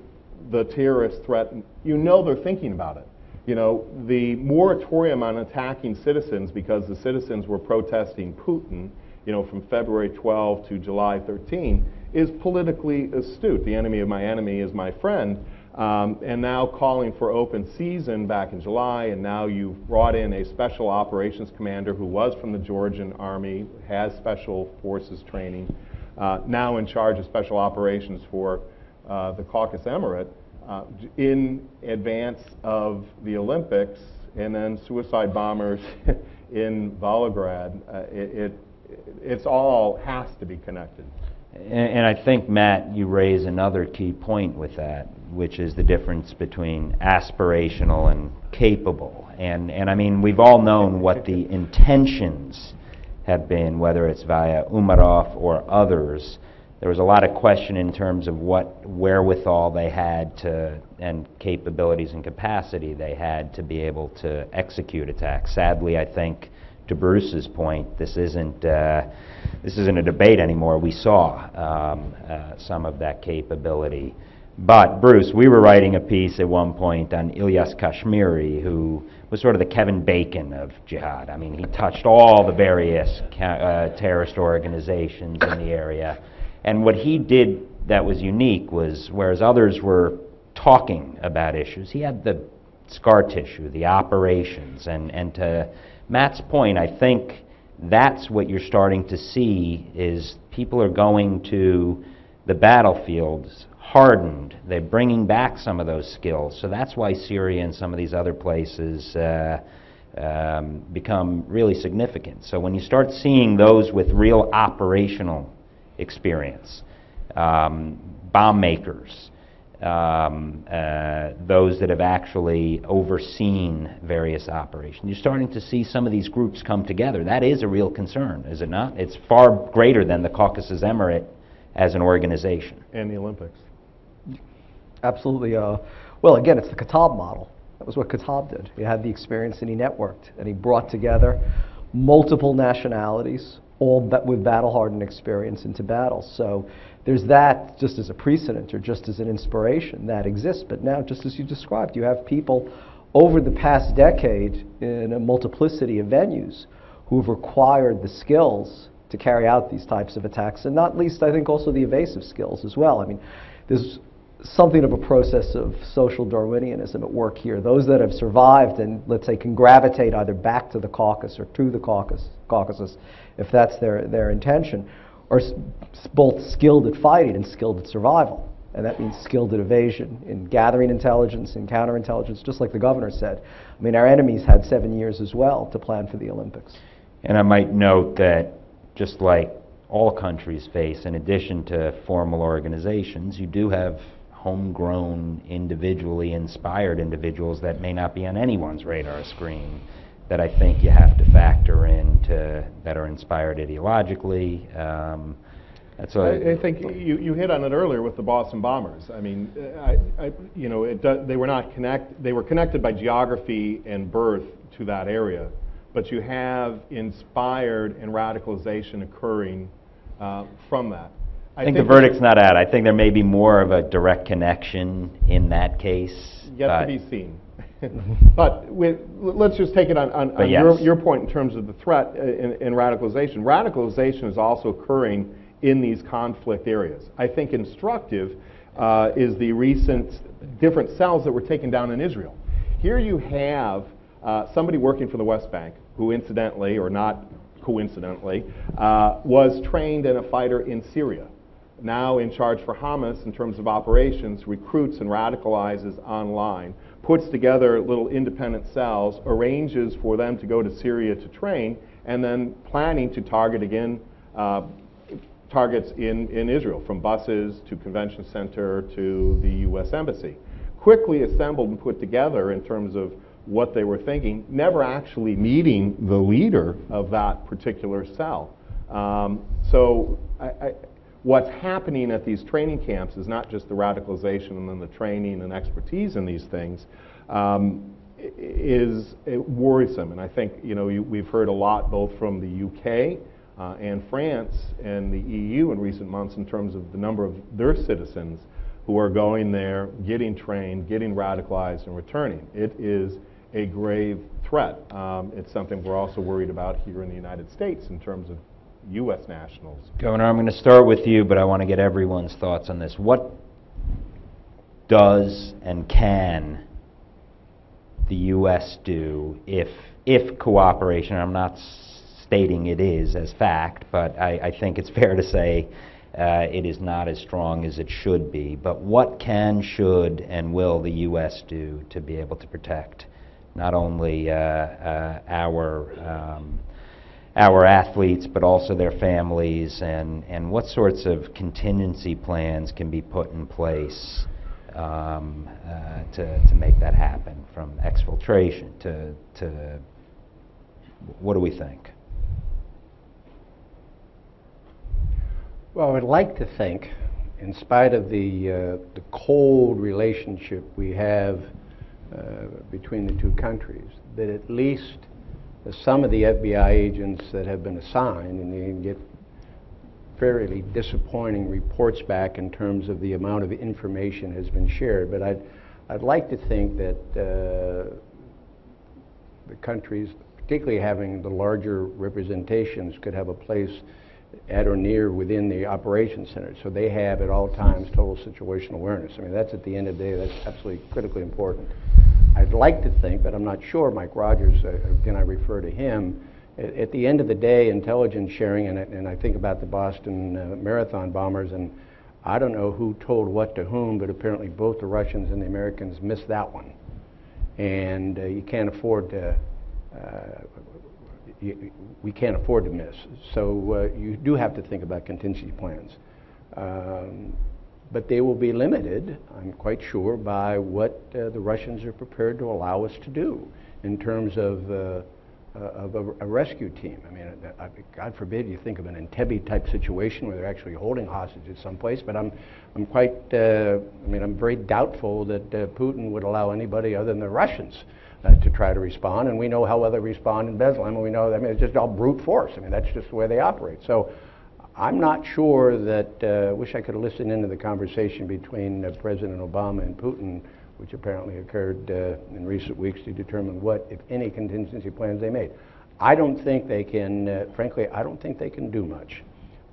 the terrorist threat, they're thinking about it. The moratorium on attacking citizens, because the citizens were protesting Putin, from February 12 to July 13, is politically astute. The enemy of my enemy is my friend. And now calling for open season back in July, and now you've brought in a special operations commander who was from the Georgian army, has special forces training, now in charge of special operations for the Caucasus Emirate, in advance of the Olympics, and then suicide bombers in Volgograd. It's all has to be connected. And I think, Matt, you raise another key point with that, which is the difference between aspirational and capable. And I mean, we've all known what the intentions have been, whether it's via Umarov or others. There was a lot of question in terms of what wherewithal they had to, and capabilities and capacity they had to be able to execute attacks. Sadly, I think, to Bruce's point, this isn't a debate anymore. We saw some of that capability. But Bruce, we were writing a piece at one point on Ilyas Kashmiri, who was sort of the Kevin Bacon of jihad. I mean, he touched all the various terrorist organizations in the area. And what he did that was unique was, whereas others were talking about issues, he had the scar tissue, the operations, and to Matt's point, I think that's what you're starting to see is people are going to the battlefields hardened. They're bringing back some of those skills. So that's why Syria and some of these other places become really significant. So when you start seeing those with real operational experience, bomb makers, those that have actually overseen various operations. You're starting to see some of these groups come together. That is a real concern, is it not? It's far greater than the Caucasus Emirate as an organization. And the Olympics. Absolutely. Well, again, it's the Khattab model. That was what Khattab did. He had the experience and he networked, and he brought together multiple nationalities, all with battle-hardened experience into battle. So there's that just as a precedent or just as an inspiration that exists. But now, just as you described, you have people over the past decade in a multiplicity of venues who have acquired the skills to carry out these types of attacks, and not least, I think, also the evasive skills as well. I mean, there's something of a process of social Darwinianism at work here. Those that have survived and, let's say, can gravitate either back to the Caucasus or to the Caucasus, if that's their intention, are both skilled at fighting and skilled at survival. And that means skilled at evasion, in gathering intelligence, in counterintelligence, just like the governor said. I mean, our enemies had 7 years as well to plan for the Olympics. And I might note that just like all countries face, in addition to formal organizations, you do have homegrown, individually inspired individuals that may not be on anyone's radar screen that I think you have to factor in that are inspired ideologically. I think you hit on it earlier with the Boston bombers. I mean, they were not they were connected by geography and birth to that area, but you have inspired and radicalization occurring from that. I think the verdict's not out. I think there may be more of a direct connection in that case. Yet to be seen. But let's just take it on yes. your point in terms of the threat in radicalization. Radicalization is also occurring in these conflict areas. I think instructive is the recent different cells that were taken down in Israel. Here you have somebody working for the West Bank who incidentally, or not coincidentally, was trained and a fighter in Syria. Now in charge for Hamas in terms of operations, recruits and radicalizes online, puts together little independent cells, arranges for them to go to Syria to train, and then planning to target again targets in Israel, from buses to convention center to the U.S. Embassy. Quickly assembled and put together in terms of what they were thinking, never actually meeting the leader of that particular cell. What's happening at these training camps is not just the radicalization and then the training and expertise in these things, is worrisome. And I think we've heard a lot both from the UK and France and the EU in recent months in terms of the number of their citizens who are going there, getting trained, getting radicalized, and returning. It is a grave threat. It's something we're also worried about here in the United States in terms of U.S. nationals. Governor, I'm going to start with you, but I want to get everyone's thoughts on this. What does and can the U.S. do if cooperation, I'm not stating it is as fact, but I think it's fair to say it is not as strong as it should be, but what can, should, and will the U.S. do to be able to protect not only our athletes, but also their families, and what sorts of contingency plans can be put in place to make that happen, from exfiltration to what do we think? Well, I would like to think, in spite of the cold relationship we have between the two countries, that at least some of the FBI agents that have been assigned, and they get fairly disappointing reports back in terms of the amount of information has been shared, but I'd like to think that the countries, particularly having the larger representations, could have a place at or near within the operations center, so they have at all times total situational awareness. I mean, that's at the end of the day, that's absolutely critically important. I'd like to think, but I'm not sure, Mike Rogers, again I refer to him, at the end of the day, intelligence sharing, and I think about the Boston Marathon bombers, and I don't know who told what to whom, but apparently both the Russians and the Americans missed that one. And you can't afford to, we can't afford to miss. So you do have to think about contingency plans. But they will be limited, I'm quite sure, by what the Russians are prepared to allow us to do in terms of a rescue team. I mean, God forbid you think of an Entebbe type situation where they're actually holding hostages someplace, but I'm quite, I'm very doubtful that Putin would allow anybody other than the Russians to try to respond, and we know how well they respond in Beslan, and we know, it's just all brute force. I mean, that's just the way they operate. So I'm not sure that, wish I could have listened into the conversation between President Obama and Putin, which apparently occurred in recent weeks, to determine what, if any, contingency plans they made. I don't think they can, frankly, I don't think they can do much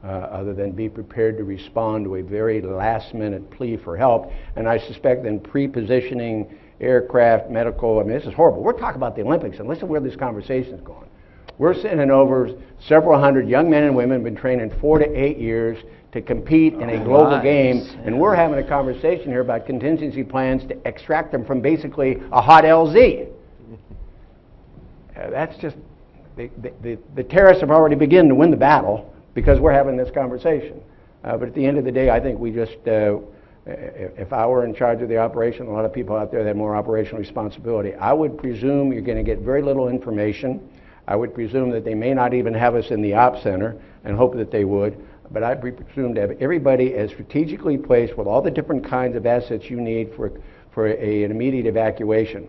other than be prepared to respond to a very last-minute plea for help. And I suspect then pre-positioning aircraft, medical, I mean, this is horrible. We're talking about the Olympics, and listen where this conversation's going. We're sending over several hundred young men and women who've been training 4 to 8 years to compete in a global game, and we're having a conversation here about contingency plans to extract them from basically a hot LZ. That's just, the terrorists have already begun to win the battle because we're having this conversation. But at the end of the day, I think we just, if I were in charge of the operation, a lot of people out there that have more operational responsibility, I would presume you're going to get very little information. I would presume that they may not even have us in the ops center, and hope that they would, but I'd presume to have everybody as strategically placed with all the different kinds of assets you need for an immediate evacuation.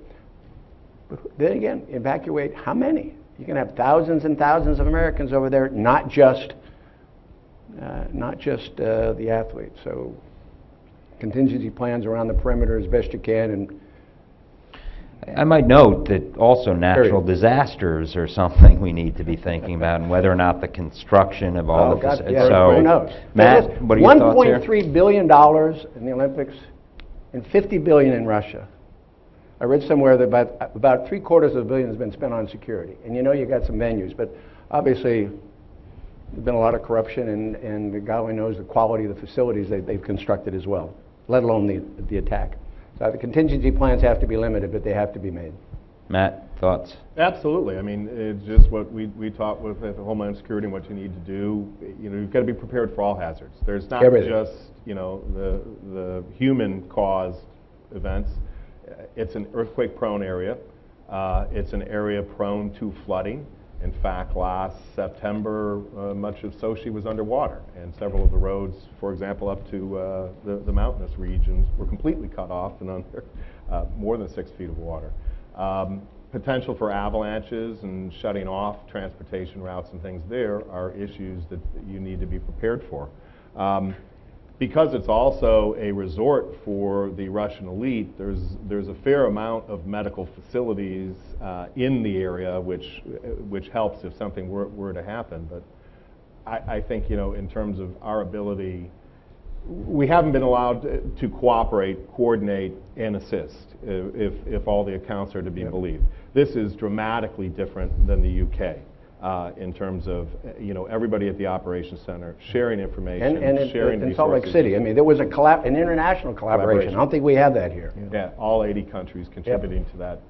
But then again, evacuate how many? You can have thousands and thousands of Americans over there, not just the athletes. So contingency plans around the perimeter as best you can. And I might note that also natural disasters are something we need to be thinking about, and whether or not the construction of all of this. Yeah, so, who knows? Matt, what are your thoughts here? $1.3 billion in the Olympics and $50 billion in Russia. I read somewhere that about $750 million has been spent on security. And you know you got some venues, but obviously there's been a lot of corruption, and God only knows the quality of the facilities they've constructed as well, let alone the attack. So the contingency plans have to be limited, but they have to be made. Matt, thoughts? Absolutely. I mean, it's just what we taught with Homeland Security and what you need to do. You know, you've got to be prepared for all hazards. There's not just, you know, the human-caused events. It's an earthquake-prone area. It's an area prone to flooding. In fact, last September, much of Sochi was underwater, and several of the roads, for example, up to the mountainous regions were completely cut off and under more than 6 feet of water. Potential for avalanches and shutting off transportation routes and things there are issues that you need to be prepared for. Because it's also a resort for the Russian elite, there's a fair amount of medical facilities in the area, which helps if something were to happen. But I think, you know, in terms of our ability, we haven't been allowed to cooperate, coordinate, and assist if all the accounts are to be believed. This is dramatically different than the UK. In terms of, you know, everybody at the operations center sharing information, sharing resources. In Salt Lake City, I mean, there was an international collaboration. I don't think we have that here. Yeah, all 80 countries contributing to that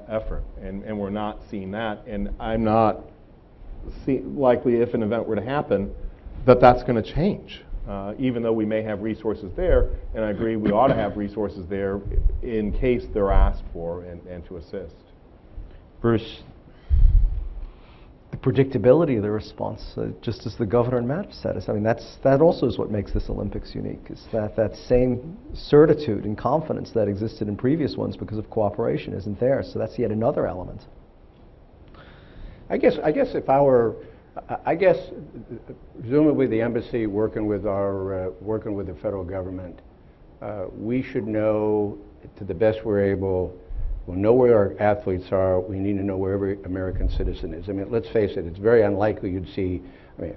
effort, and we're not seeing that. And I'm not likely, if an event were to happen, that's going to change. Even though we may have resources there, and I agree we ought to have resources there in case they're asked for and to assist. Bruce? The predictability of the response, just as the governor and Matt said, I mean, that also is what makes this Olympics unique, is that same certitude and confidence that existed in previous ones because of cooperation isn't there, so that's yet another element. I guess if I were, presumably the embassy working with the federal government, we should know to the best we're able. We'll know where our athletes are. We need to know where every American citizen is. I mean, let's face it, it's very unlikely you'd see, I mean,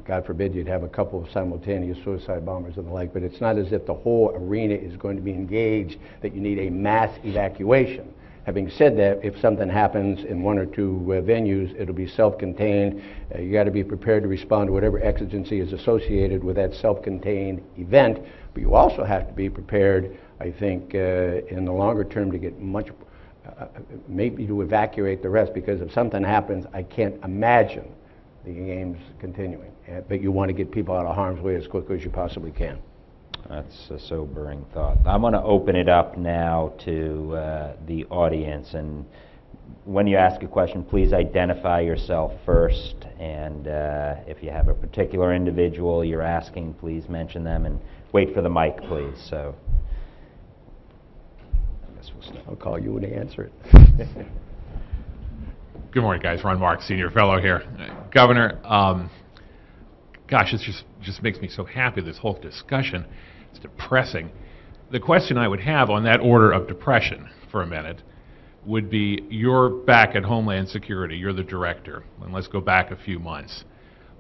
God forbid you'd have a couple of simultaneous suicide bombers and the like, but it's not as if the whole arena is going to be engaged, that you need a mass evacuation. Having said that, if something happens in 1 or 2 venues, it'll be self-contained. You got to be prepared to respond to whatever exigency is associated with that self-contained event, but you also have to be prepared, I think, in the longer term to get much, maybe to evacuate the rest, because if something happens, I can't imagine the games continuing. But you want to get people out of harm's way as quickly as you possibly can. That's a sobering thought. I'm going to open it up now to the audience, and when you ask a question, please identify yourself first, and if you have a particular individual you're asking, please mention them, and wait for the mic, please. So I'll call you when they answer it. Good morning, guys. Ron Marks, Senior Fellow here. Governor, gosh, it just makes me so happy, this whole discussion. It's depressing. The question I would have on that order of depression for a minute would be, you're back at Homeland Security, you're the director, and let's go back a few months.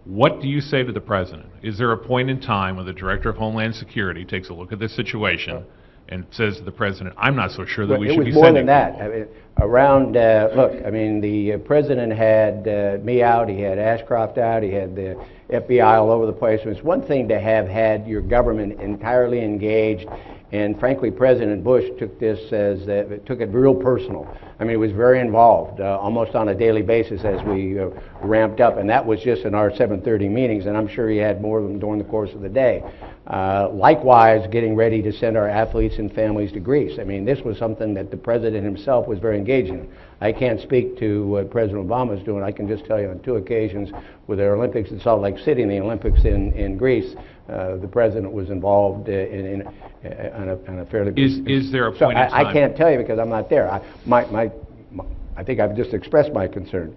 What do you say to the President? Is there a point in time when the Director of Homeland Security takes a look at this situation and says to the President, I'm not so sure that we should be sending people? It was more than that. I mean, around, look, I mean, the President had me out, he had Ashcroft out, he had the FBI all over the place. It's one thing to have had your government entirely engaged, and frankly, President Bush took this as, took it real personal. I mean, he was very involved, almost on a daily basis as we ramped up, and that was just in our 7:30 meetings, and I'm sure he had more of them during the course of the day. Likewise, getting ready to send our athletes and families to Greece. I mean, this was something that the President himself was very engaged in. I can't speak to what President Obama is doing. I can just tell you on 2 occasions with the Olympics in Salt Lake City and the Olympics in Greece, the President was involved on a fairly... Is there a point in time... I can't tell you because I'm not there. I think I've just expressed my concern.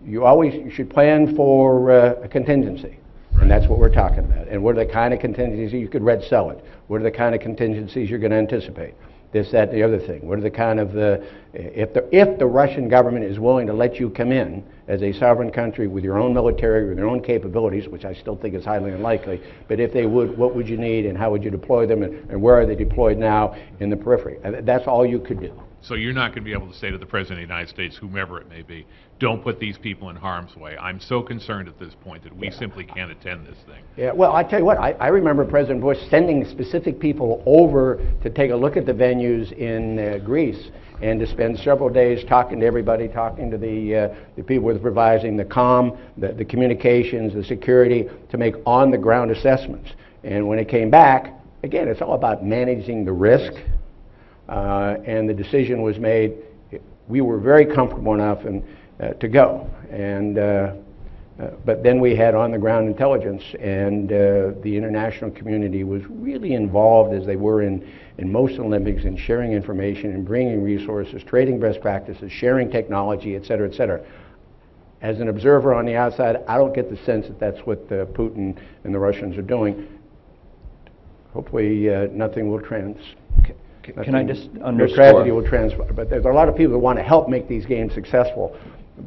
You should plan for a contingency. And that's what we're talking about. And what are the kind of contingencies you could red sell it? What are the kind of contingencies you're going to anticipate? This, that, the other thing. What are the kind of if the Russian government is willing to let you come in as a sovereign country with your own military, with your own capabilities, which I still think is highly unlikely, but if they would, what would you need and how would you deploy them and where are they deployed now in the periphery? That's all you could do. So you're not going to be able to say to the President of the United States, whomever it may be, don't put these people in harm's way. I'm so concerned at this point that we simply can't attend this thing. Yeah, well, I tell you what, I remember President Bush sending specific people over to take a look at the venues in Greece and to spend several days talking to everybody, talking to the people with providing the comm, the communications, the security, to make on-the-ground assessments. And when it came back, again, it's all about managing the risk. And the decision was made. We were very comfortable enough to go, but then we had on-the-ground intelligence, and the international community was really involved, as they were in most Olympics, in sharing information and bringing resources, trading best practices, sharing technology, et cetera, et cetera. As an observer on the outside, I don't get the sense that that's what Putin and the Russians are doing. Hopefully, nothing will Can I just underscore? Tragedy will transpire, but there's a lot of people that want to help make these games successful,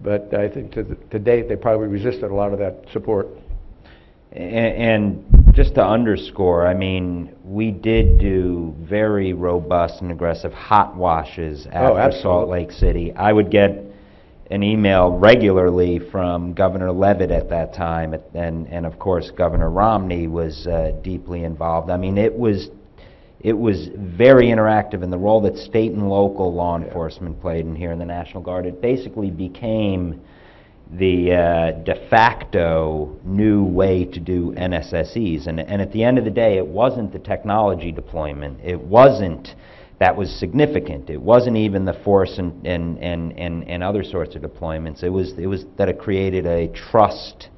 but I think to date they probably resisted a lot of that support. And just to underscore, I mean, we did do very robust and aggressive hot washes after Salt Lake City. I would get an email regularly from Governor Levitt at that time, and of course Governor Romney was deeply involved. I mean, it was very interactive, and the role that state and local law enforcement played in here in the National Guard, it basically became the de facto new way to do NSSEs. And at the end of the day, it wasn't the technology deployment. It wasn't that was significant. It wasn't even the force and other sorts of deployments. It was that it created a trust,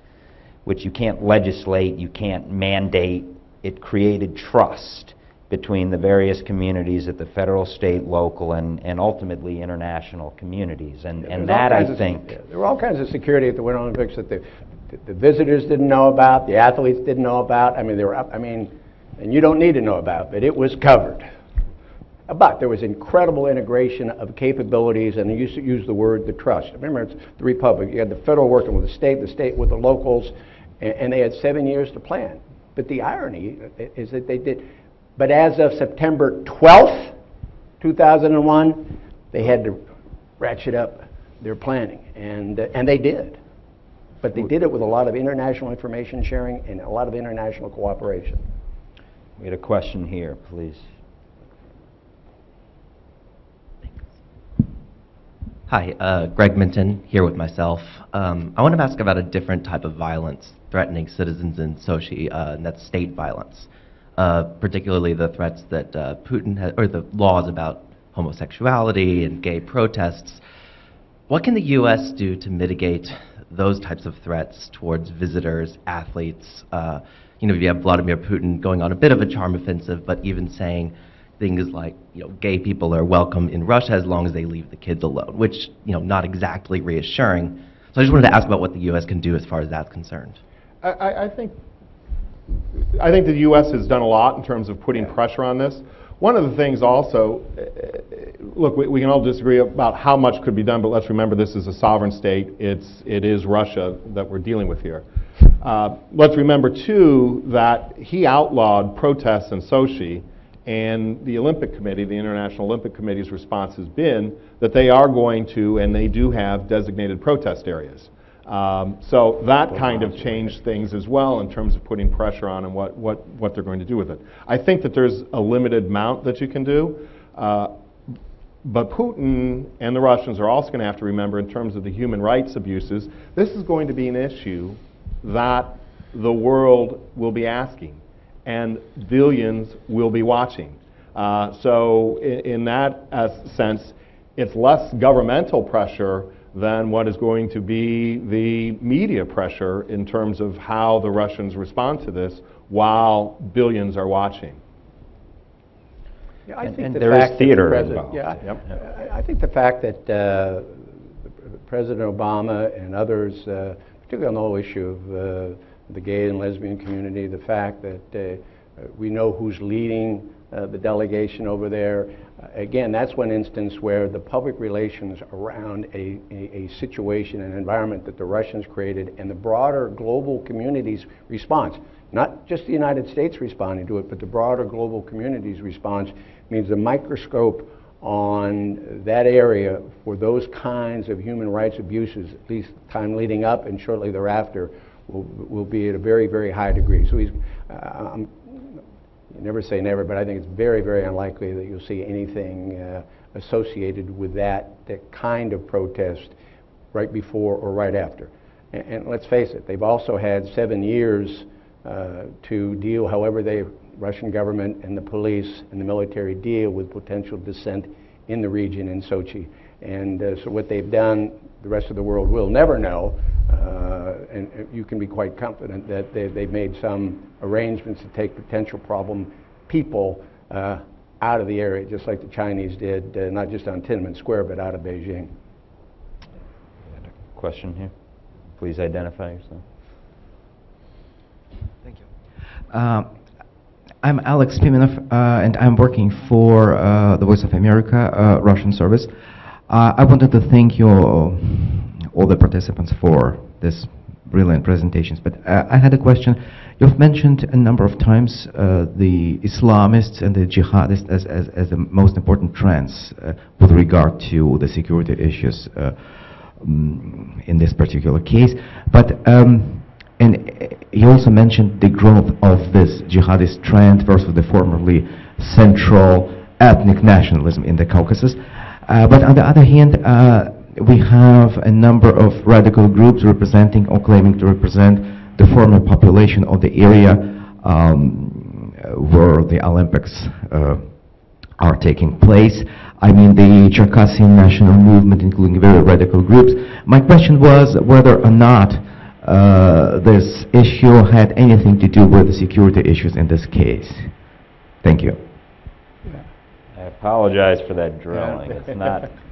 which you can't legislate, you can't mandate. It created trust between the various communities at the federal, state, local, and ultimately international communities. And that, I think... There were all kinds of security at the Winter Olympics that the visitors didn't know about, the athletes didn't know about. I mean, they were up, and you don't need to know about, but it was covered. But there was incredible integration of capabilities, and they used to use the word the trust. Remember, it's the Republic. You had the federal working with the state with the locals, and they had 7 years to plan. But the irony is that they did... But as of September 12th, 2001, they had to ratchet up their planning, and they did. But they did it with a lot of international information sharing and a lot of international cooperation. We had a question here, please. Hi, Greg Minton here with myself. I want to ask about a different type of violence threatening citizens in Sochi, and that's state violence. Particularly the threats that Putin has, or the laws about homosexuality and gay protests. What can the U.S. do to mitigate those types of threats towards visitors, athletes? You have Vladimir Putin going on a bit of a charm offensive, but even saying things like, gay people are welcome in Russia as long as they leave the kids alone, which, not exactly reassuring. So I just wanted to ask about what the U.S. can do as far as that's concerned. I think the U.S. has done a lot in terms of putting pressure on this. One of the things also, look, we can all disagree about how much could be done, but let's remember this is a sovereign state. It is Russia that we're dealing with here. Let's remember, too, that he outlawed protests in Sochi, and the Olympic Committee, the International Olympic Committee's response has been that they are going to, and they do have, designated protest areas. So that kind of changed things as well in terms of putting pressure on and what they're going to do with it. I think that there's a limited amount that you can do, but Putin and the Russians are also going to have to remember, in terms of the human rights abuses, this is going to be an issue that the world will be asking, and billions will be watching. So in that sense, it's less governmental pressure than what is going to be the media pressure in terms of how the Russians respond to this while billions are watching. Yeah, I think and the there fact is that theater the president, involved. yeah, I think the fact that President Obama and others, particularly on the whole issue of the gay and lesbian community, the fact that we know who's leading the delegation over there. Again, that's one instance where the public relations around a situation, an environment that the Russians created, and the broader global community's response, not just the United States responding to it, but the broader global community's response, means the microscope on that area for those kinds of human rights abuses, at least time leading up and shortly thereafter, will be at a very, very high degree. So he's, you never say never, but I think it's very, very unlikely that you'll see anything associated with that kind of protest right before or right after. And let's face it, they've also had 7 years to deal, however the Russian government and the police and the military deal with potential dissent in the region in Sochi. And so what they've done, the rest of the world will never know, and you can be quite confident that they've made some arrangements to take potential problem people out of the area, just like the Chinese did, not just on Tiananmen Square, but out of Beijing. Question here. Please identify yourself. Thank you. I'm Alex Pimenov, and I'm working for the Voice of America Russian service. I wanted to thank you, all the participants, for this brilliant presentations, but I had a question. You've mentioned a number of times the Islamists and the jihadists as the most important trends with regard to the security issues in this particular case. But and you also mentioned the growth of this jihadist trend versus the formerly central ethnic nationalism in the Caucasus. But on the other hand, we have a number of radical groups representing or claiming to represent the former population of the area where the Olympics are taking place. I mean, the Circassian national movement, including very radical groups. My question was whether or not this issue had anything to do with the security issues in this case. Thank you. I apologize for that drilling.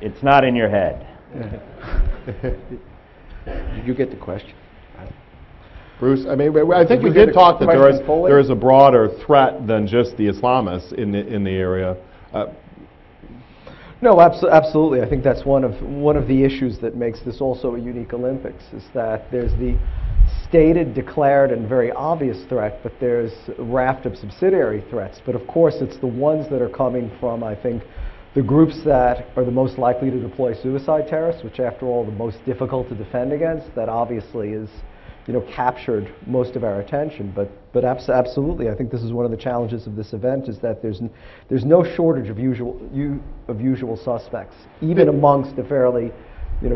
It's not in your head. Did you get the question? Bruce, I mean, I think we did talk that there is a broader threat than just the Islamists in the area. No, absolutely. I think that's one of the issues that makes this also a unique Olympics, is that there's the stated, declared, and very obvious threat, but there's a raft of subsidiary threats. But of course, it's the ones that are coming from, I think, the groups that are the most likely to deploy suicide terrorists, which after all, the most difficult to defend against, that obviously is, captured most of our attention. But absolutely, I think this is one of the challenges of this event, is that there's no shortage of usual suspects, even amongst a fairly,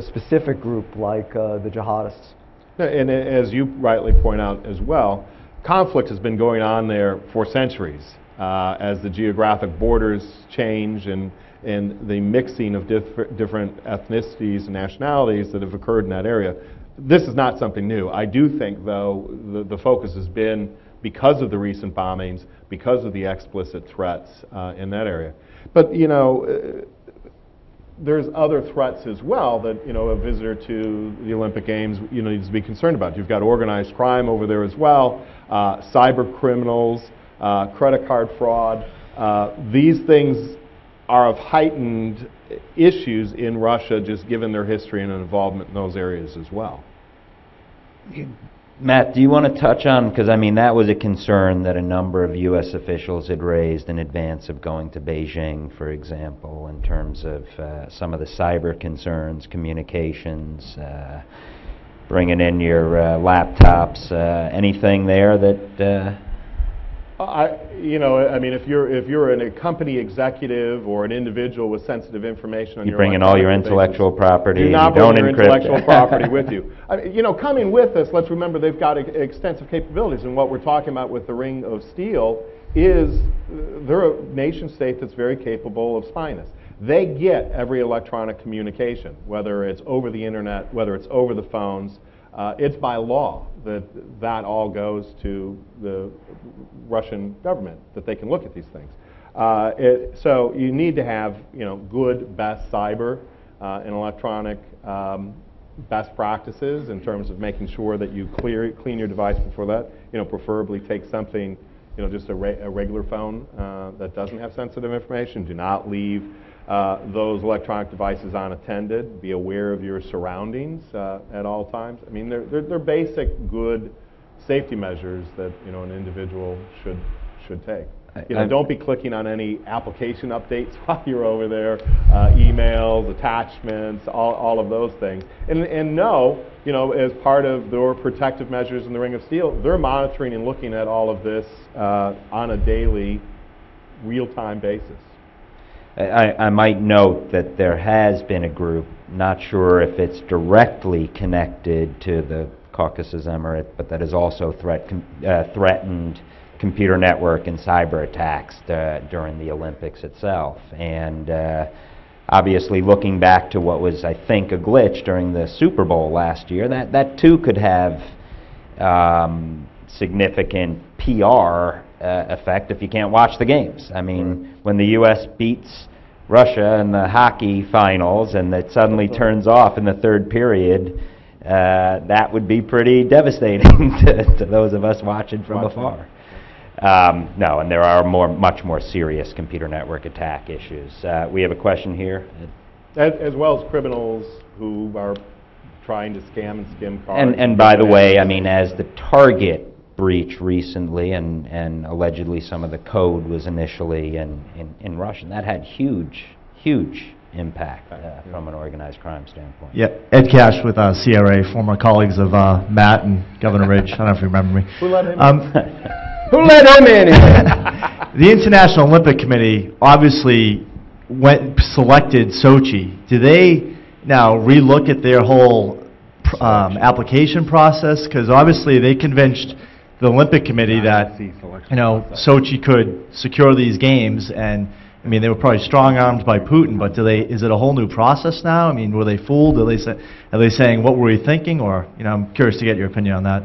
specific group like the jihadists. And as you rightly point out as well, conflict has been going on there for centuries. As the geographic borders change and the mixing of different ethnicities and nationalities that have occurred in that area. This is not something new. I do think, though, the focus has been, because of the recent bombings, because of the explicit threats in that area. But, there's other threats as well that, a visitor to the Olympic Games, needs to be concerned about. You've got organized crime over there as well, cyber criminals, credit card fraud. These things are of heightened issues in Russia, just given their history and involvement in those areas as well. Matt, do you want to touch on, because I mean that was a concern that a number of U.S. officials had raised in advance of going to Beijing, for example, in terms of some of the cyber concerns, communications, bringing in your laptops, anything there that... I mean, if you're a company executive or an individual with sensitive information on you your bring in all your electronic intellectual devices, property, do and not you don't bring your encrypt intellectual it. property with you. I mean, coming with this, let's remember they've got extensive capabilities, and what we're talking about with the Ring of Steel is they're a nation state that's very capable of spying us. They get every electronic communication, whether it's over the internet, whether it's over the phones. It's by law that all goes to the Russian government, that they can look at these things. So you need to have good, best cyber and electronic best practices in terms of making sure that you clean your device before that. Preferably take something, just a regular phone that doesn't have sensitive information. Do not leave those electronic devices unattended. Be aware of your surroundings at all times. I mean, they're basic good safety measures that an individual should take. Don't be clicking on any application updates while you're over there, emails, attachments, all of those things. And know, as part of their protective measures in the Ring of Steel, they're monitoring and looking at all of this on a daily, real-time basis. I might note that there has been a group, not sure if it's directly connected to the Caucasus Emirate, but that has also threatened computer network and cyber attacks during the Olympics itself. And obviously looking back to what was, I think, a glitch during the Super Bowl last year, that too could have significant PR effect if you can't watch the games. I mean, when the U.S. beats Russia in the hockey finals and it suddenly turns off in the third period, that would be pretty devastating to those of us watching from afar. No, and there are much more serious computer network attack issues. We have a question here. As well as criminals who are trying to scam and skim cards. And by the way, I mean, as the Target breach recently, and allegedly some of the code was initially in Russian, that had huge impact from an organized crime standpoint. Yeah, Ed Cash with CRA, former colleagues of Matt and Governor Ridge. I don't know if you remember me. Who let him in? Who let him in here? The International Olympic Committee obviously selected Sochi. Do they now relook at their whole application process? Because obviously they convinced the Olympic Committee that Sochi could secure these games, and I mean they were probably strong-armed by Putin. But is it a whole new process now? I mean, were they fooled? Are they saying, what were we thinking? Or I'm curious to get your opinion on that.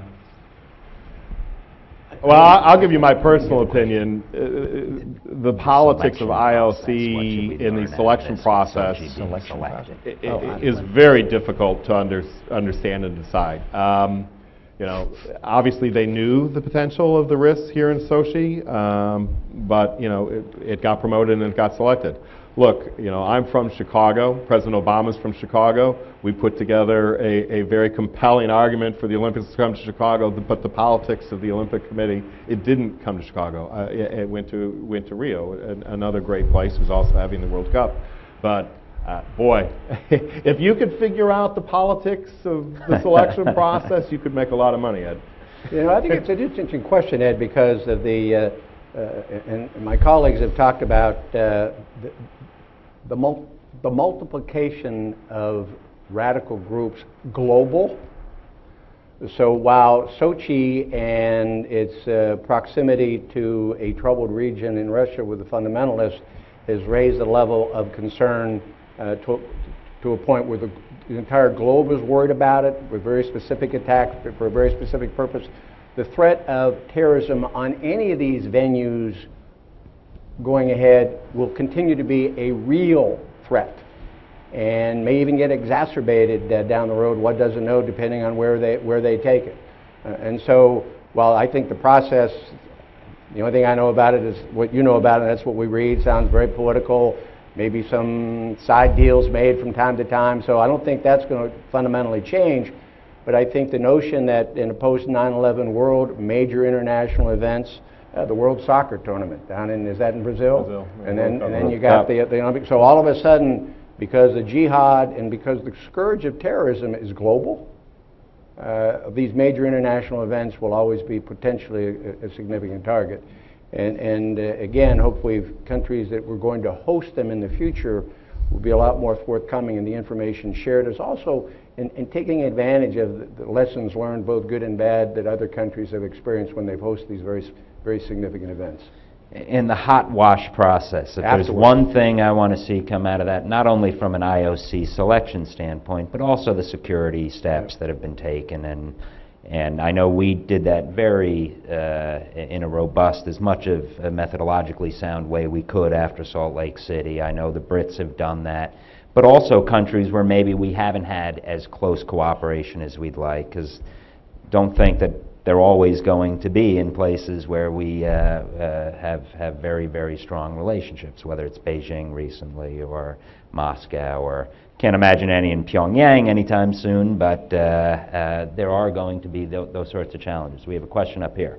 Well, I'll give you my personal opinion. The politics of IOC in the selection process is very difficult to understand and decide. Obviously they knew the potential of the risks here in Sochi, but it got promoted and it got selected. Look, I'm from Chicago. President Obama's from Chicago. We put together a very compelling argument for the Olympics to come to Chicago, but the politics of the Olympic Committee, it didn't come to Chicago. It went to Rio, another great place who's also having the World Cup. But boy, if you could figure out the politics of the selection process, you could make a lot of money, Ed. I think it's an interesting question, Ed, because of the and my colleagues have talked about the multiplication of radical groups global. So while Sochi and its proximity to a troubled region in Russia with the fundamentalists has raised the level of concern to a point where the entire globe is worried about it, with very specific attacks for a very specific purpose. The threat of terrorism on any of these venues going ahead will continue to be a real threat and may even get exacerbated down the road. One doesn't know, depending on where they take it. And so while I think the process The only thing I know about it is what you know about it. That's what we read. Sounds very political. Maybe some side deals made from time to time. So I don't think that's going to fundamentally change. But I think the notion that in a post-9/11 world, major international events, the World Soccer Tournament down in, is that in Brazil? Brazil. And then you got the Olympics. So all of a sudden, because the jihad and because the scourge of terrorism is global, these major international events will always be potentially a significant target. And again, hopefully countries that we're going to host them in the future will be a lot more forthcoming in the information shared. There's also in taking advantage of the lessons learned, both good and bad, that other countries have experienced when they've hosted these very significant events. In the hot wash process, if there's one thing I want to see come out of that, not only from an IOC selection standpoint, but also the security steps that have been taken, and I know we did that very in a robust, as much of a methodologically sound way we could after Salt Lake City. I know the Brits have done that, but also countries where maybe we haven't had as close cooperation as we'd like, because don't think that they're always going to be in places where we have very, very strong relationships, whether it's Beijing recently or Moscow, or can't imagine any in Pyongyang anytime soon, but there are going to be those sorts of challenges. We have a question up here.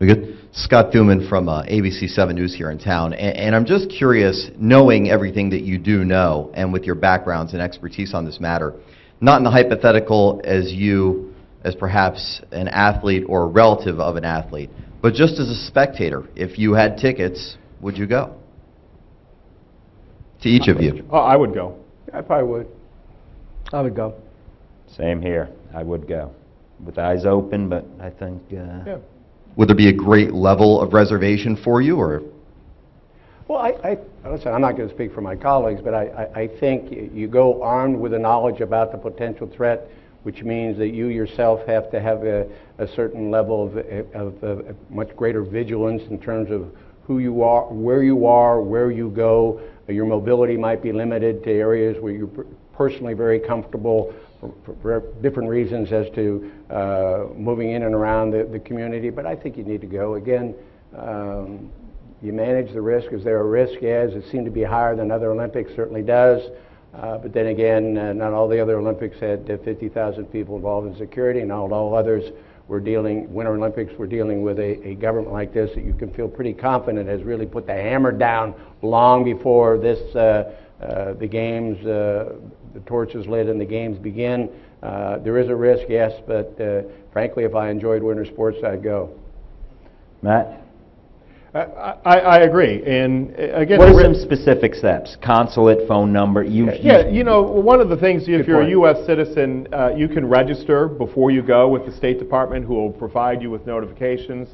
We good? Scott Thuman from ABC 7 News here in town, and I'm just curious, knowing everything that you do know, and with your backgrounds and expertise on this matter, not in the hypothetical as you, as perhaps an athlete or a relative of an athlete, but just as a spectator, if you had tickets, would you go? To each of you. Oh, I would go. I probably would. I would go. Same here. I would go. With eyes open, but I think... Yeah. Would there be a great level of reservation for you, or? Well, listen, I'm not going to speak for my colleagues, but I think you go armed with the knowledge about the potential threat, which means that you yourself have to have a certain level of much greater vigilance in terms of who you are, where you go. Your mobility might be limited to areas where you're personally very comfortable for different reasons as to moving in and around the community. But I think you need to go. Again, you manage the risk. Is there a risk? Yes. It seemed to be higher than other Olympics, certainly does. But then again, not all the other Olympics had 50,000 people involved in security, and not all others were Winter Olympics were dealing with a government like this that you can feel pretty confident has really put the hammer down long before this, the games, the torch is lit and the games begin. There is a risk, yes, but frankly, if I enjoyed winter sports, I'd go. Matt? I agree, and again, what are some specific steps? Consulate, phone number? Yeah, you know, one of the things, if you're a U.S. citizen, you can register before you go with the State Department, who will provide you with notifications.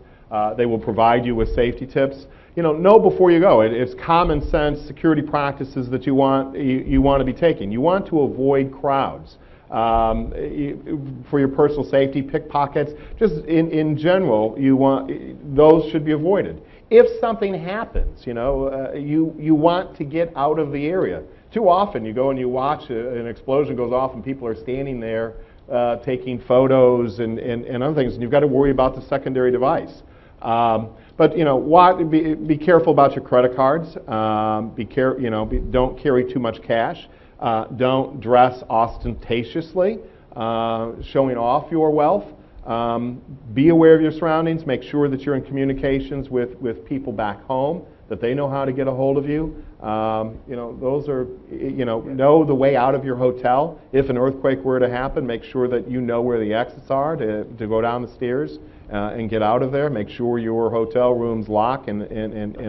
They will provide you with safety tips. You know before you go. It's common sense security practices that you want to be taking. You want to avoid crowds. For your personal safety, pickpockets, just in general, those should be avoided. If something happens, you want to get out of the area. Too often you go and you watch an explosion goes off and people are standing there taking photos and other things, and you've got to worry about the secondary device. But be careful about your credit cards. Don't carry too much cash. Don't dress ostentatiously, showing off your wealth. Be aware of your surroundings. Make sure that you're in communications with people back home, that they know how to get a hold of you. Those are, know the way out of your hotel. If an earthquake were to happen, make sure that you know where the exits are to go down the stairs and get out of there. Make sure your hotel rooms lock and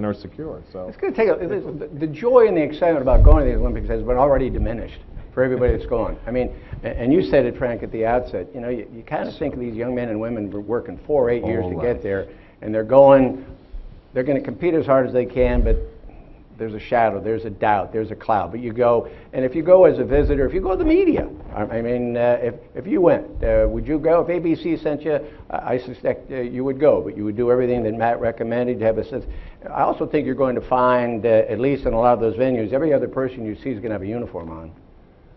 are secure. So it's going to take the joy and the excitement about going to the Olympics has been already diminished for everybody that's gone. I mean, and you said it, Frank, at the outset. You kind of think of these young men and women working 4 or 8 years to get there, and they're going to compete as hard as they can, but there's a shadow, there's a doubt, there's a cloud. But you go, and if you go as a visitor, if you go to the media, I mean, if you went, would you go? If ABC sent you, I suspect you would go, but you would do everything that Matt recommended to have a sense. I also think you're going to find, at least in a lot of those venues, every other person you see is going to have a uniform on.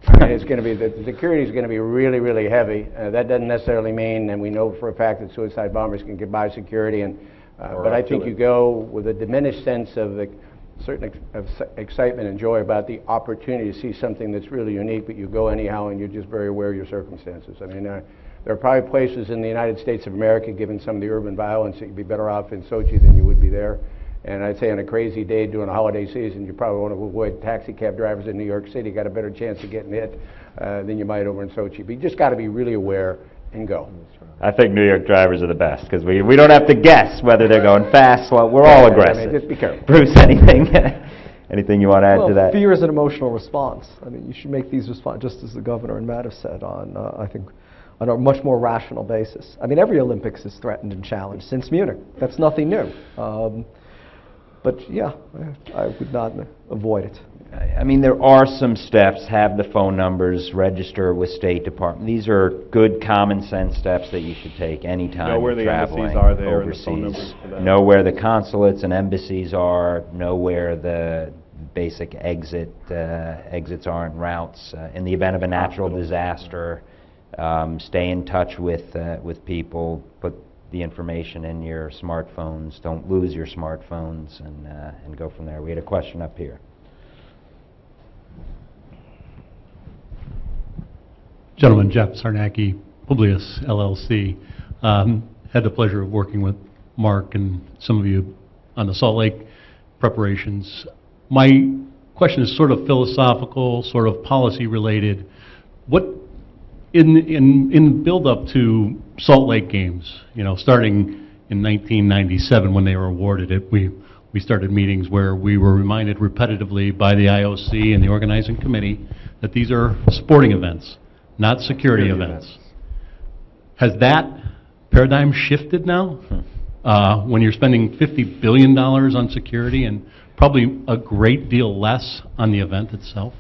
I mean, it's going to be, the security is going to be really, really heavy. That doesn't necessarily mean, and we know for a fact that suicide bombers can get by security, and but I think you go with a diminished sense of certain excitement and joy about the opportunity to see something that's really unique, but you go anyhow and you're just very aware of your circumstances. I mean, there are probably places in the United States of America, given some of the urban violence, that you'd be better off in Sochi than you would be there. And I'd say on a crazy day during a holiday season, you probably want to avoid taxi cab drivers in New York City. Got a better chance of getting hit than you might over in Sochi. But you just got to be really aware and go. I think New York drivers are the best because we don't have to guess whether they're going fast. Well, we're all aggressive. I mean, just be careful. Bruce, anything you want to add to that? Fear is an emotional response. I mean, you should make these just as the governor and Matt have said, I think, on a much more rational basis. I mean, every Olympics is threatened and challenged since Munich. That's nothing new. But yeah, I would not avoid it. I mean, there are some steps. Have the phone numbers, register with State Department. These are good common sense steps that you should take anytime Know where the traveling embassies are there overseas. and the phone numbers for that. Know where the consulates and embassies are. Know where the basic exits are and routes. In the event of a natural disaster, stay in touch with people. Put the information in your smartphones. Don't lose your smartphones, and go from there. We had a question up here. Gentlemen, Jeff Sarnacki, Publius LLC. Had the pleasure of working with Mark and some of you on the Salt Lake preparations. My question is sort of philosophical, sort of policy related. What in build-up to Salt Lake Games, you know, starting in 1997 when they were awarded it, we started meetings where we were reminded repetitively by the IOC and the organizing committee that these are sporting events, not security events. Has that paradigm shifted now? When you're spending $50 billion on security and probably a great deal less on the event itself?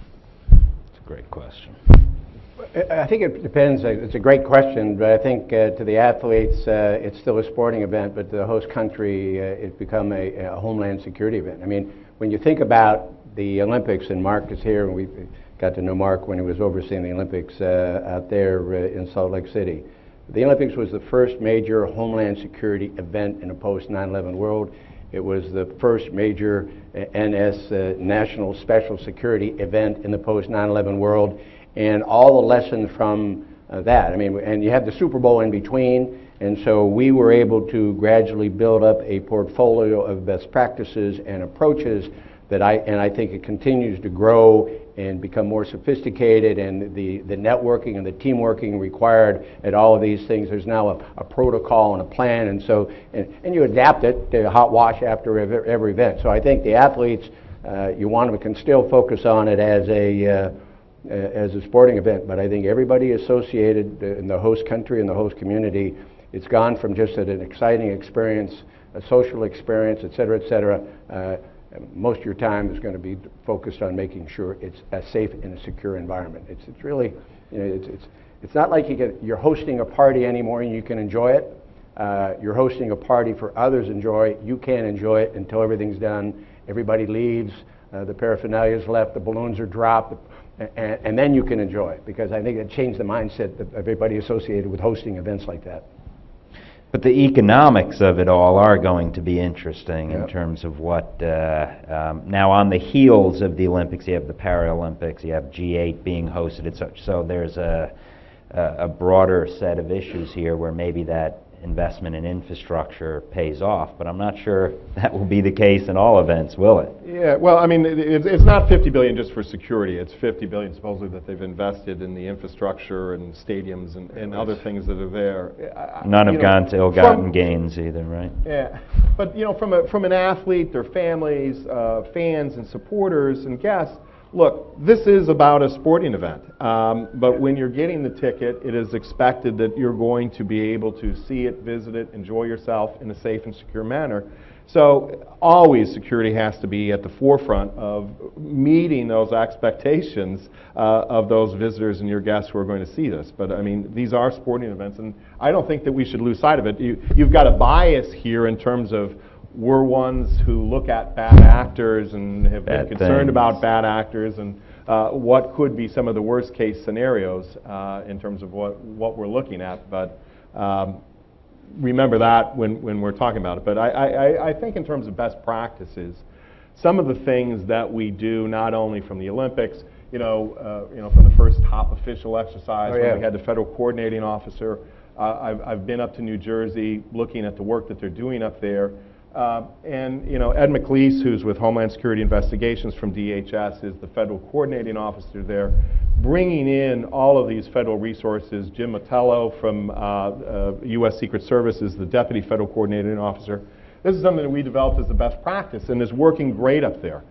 It's a great question. I think it depends. It's a great question, but I think to the athletes, it's still a sporting event, but to the host country, it's become a Homeland Security event. I mean, when you think about the Olympics, and Mark is here, and we got to know Mark when he was overseeing the Olympics out there in Salt Lake City. The Olympics was the first major Homeland Security event in a post-9/11 world. It was the first major NS, National Special Security event in the post-9/11 world. And all the lessons from that. I mean, and you have the Super Bowl in between, and so we were able to gradually build up a portfolio of best practices and approaches that I think it continues to grow and become more sophisticated, and the networking and the team working required at all of these things. There's now a protocol and a plan, and so and you adapt it to hot wash after every event. So I think the athletes, you want them can still focus on it as a sporting event, but I think everybody associated in the host country and the host community, it's gone from just an exciting experience, a social experience, et cetera, most of your time is going to be focused on making sure it's a safe and a secure environment. It's really, you know, it's not like you're hosting a party anymore and you can enjoy it. You're hosting a party for others to enjoy. You can't enjoy it until everything's done. Everybody leaves, the paraphernalia's left, the balloons are dropped, and then you can enjoy it, because I think it changed the mindset of everybody associated with hosting events like that. But the economics of it all are going to be interesting in terms of what, now on the heels of the Olympics, you have the Paralympics, you have G8 being hosted and such, so there's a broader set of issues here where maybe that investment in infrastructure pays off, but I'm not sure that will be the case in all events, will it? Yeah, well, I mean, it's not $50 billion just for security. It's $50 billion supposedly that they've invested in the infrastructure and stadiums and other things that are there. None have gone to ill-gotten gains either, right? Yeah, but you know, from an athlete, their families, fans and supporters and guests, look, this is about a sporting event, but when you're getting the ticket, it is expected that you're going to be able to see it, visit it, enjoy yourself in a safe and secure manner. So always security has to be at the forefront of meeting those expectations of those visitors and your guests who are going to see this. But I mean, these are sporting events, and I don't think that we should lose sight of it. You've got a bias here in terms of we're ones who look at bad actors and have been concerned about bad actors, and what could be some of the worst case scenarios in terms of what we're looking at. But remember that when we're talking about it. But I think in terms of best practices, some of the things that we do, not only from the Olympics, from the first top official exercise when we had the federal coordinating officer. I've been up to New Jersey looking at the work that they're doing up there. And Ed McLeese, who's with Homeland Security Investigations from DHS, is the federal coordinating officer there, bringing in all of these federal resources. Jim Motello from U.S. Secret Service is the deputy federal coordinating officer. This is something that we developed as a best practice and is working great up there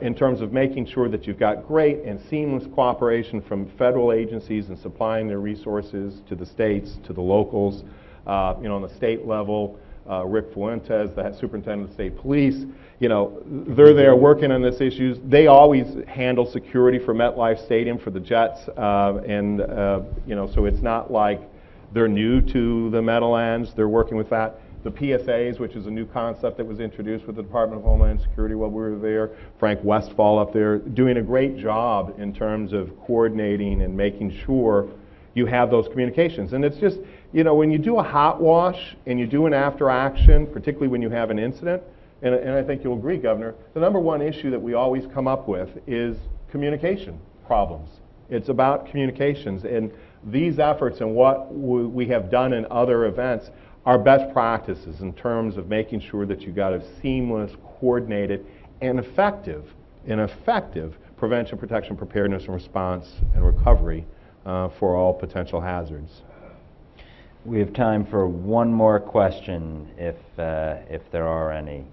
in terms of making sure that you've got great and seamless cooperation from federal agencies and supplying their resources to the states, to the locals, on the state level. Rick Fuentes, the superintendent of the state police, they're there working on these issues. They always handle security for MetLife Stadium for the Jets, so it's not like they're new to the Meadowlands. They're working with that. The PSAs, which is a new concept that was introduced with the Department of Homeland Security while we were there. Frank Westfall up there doing a great job in terms of coordinating and making sure you have those communications. And it's just, when you do a hot wash and you do an after action, particularly when you have an incident, and I think you'll agree, Governor, the number one issue that we always come up with is communication problems. It's about communications. And these efforts and what we have done in other events are best practices in terms of making sure that you got a seamless, coordinated, and effective prevention, protection, preparedness, and response and recovery for all potential hazards. We have time for one more question, if there are any.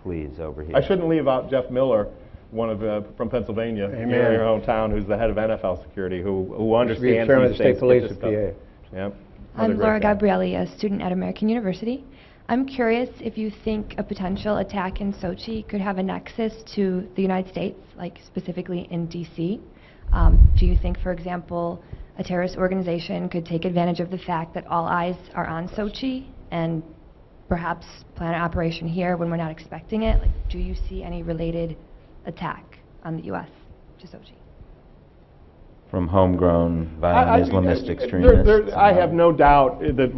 Please, over here. I shouldn't leave out Jeff Miller, from Pennsylvania, in your hometown, who's the head of NFL security, who understands chairman these of the state police things. at PA. Yep. I'm Laura Gabrielli, a student at American University. I'm curious if you think a potential attack in Sochi could have a nexus to the United States, like specifically in D.C. Do you think, for example, a terrorist organization could take advantage of the fact that all eyes are on Sochi and perhaps plan an operation here when we're not expecting it? Like, do you see any related attack on the U.S. to Sochi? From homegrown violent Islamist extremists? I have no doubt that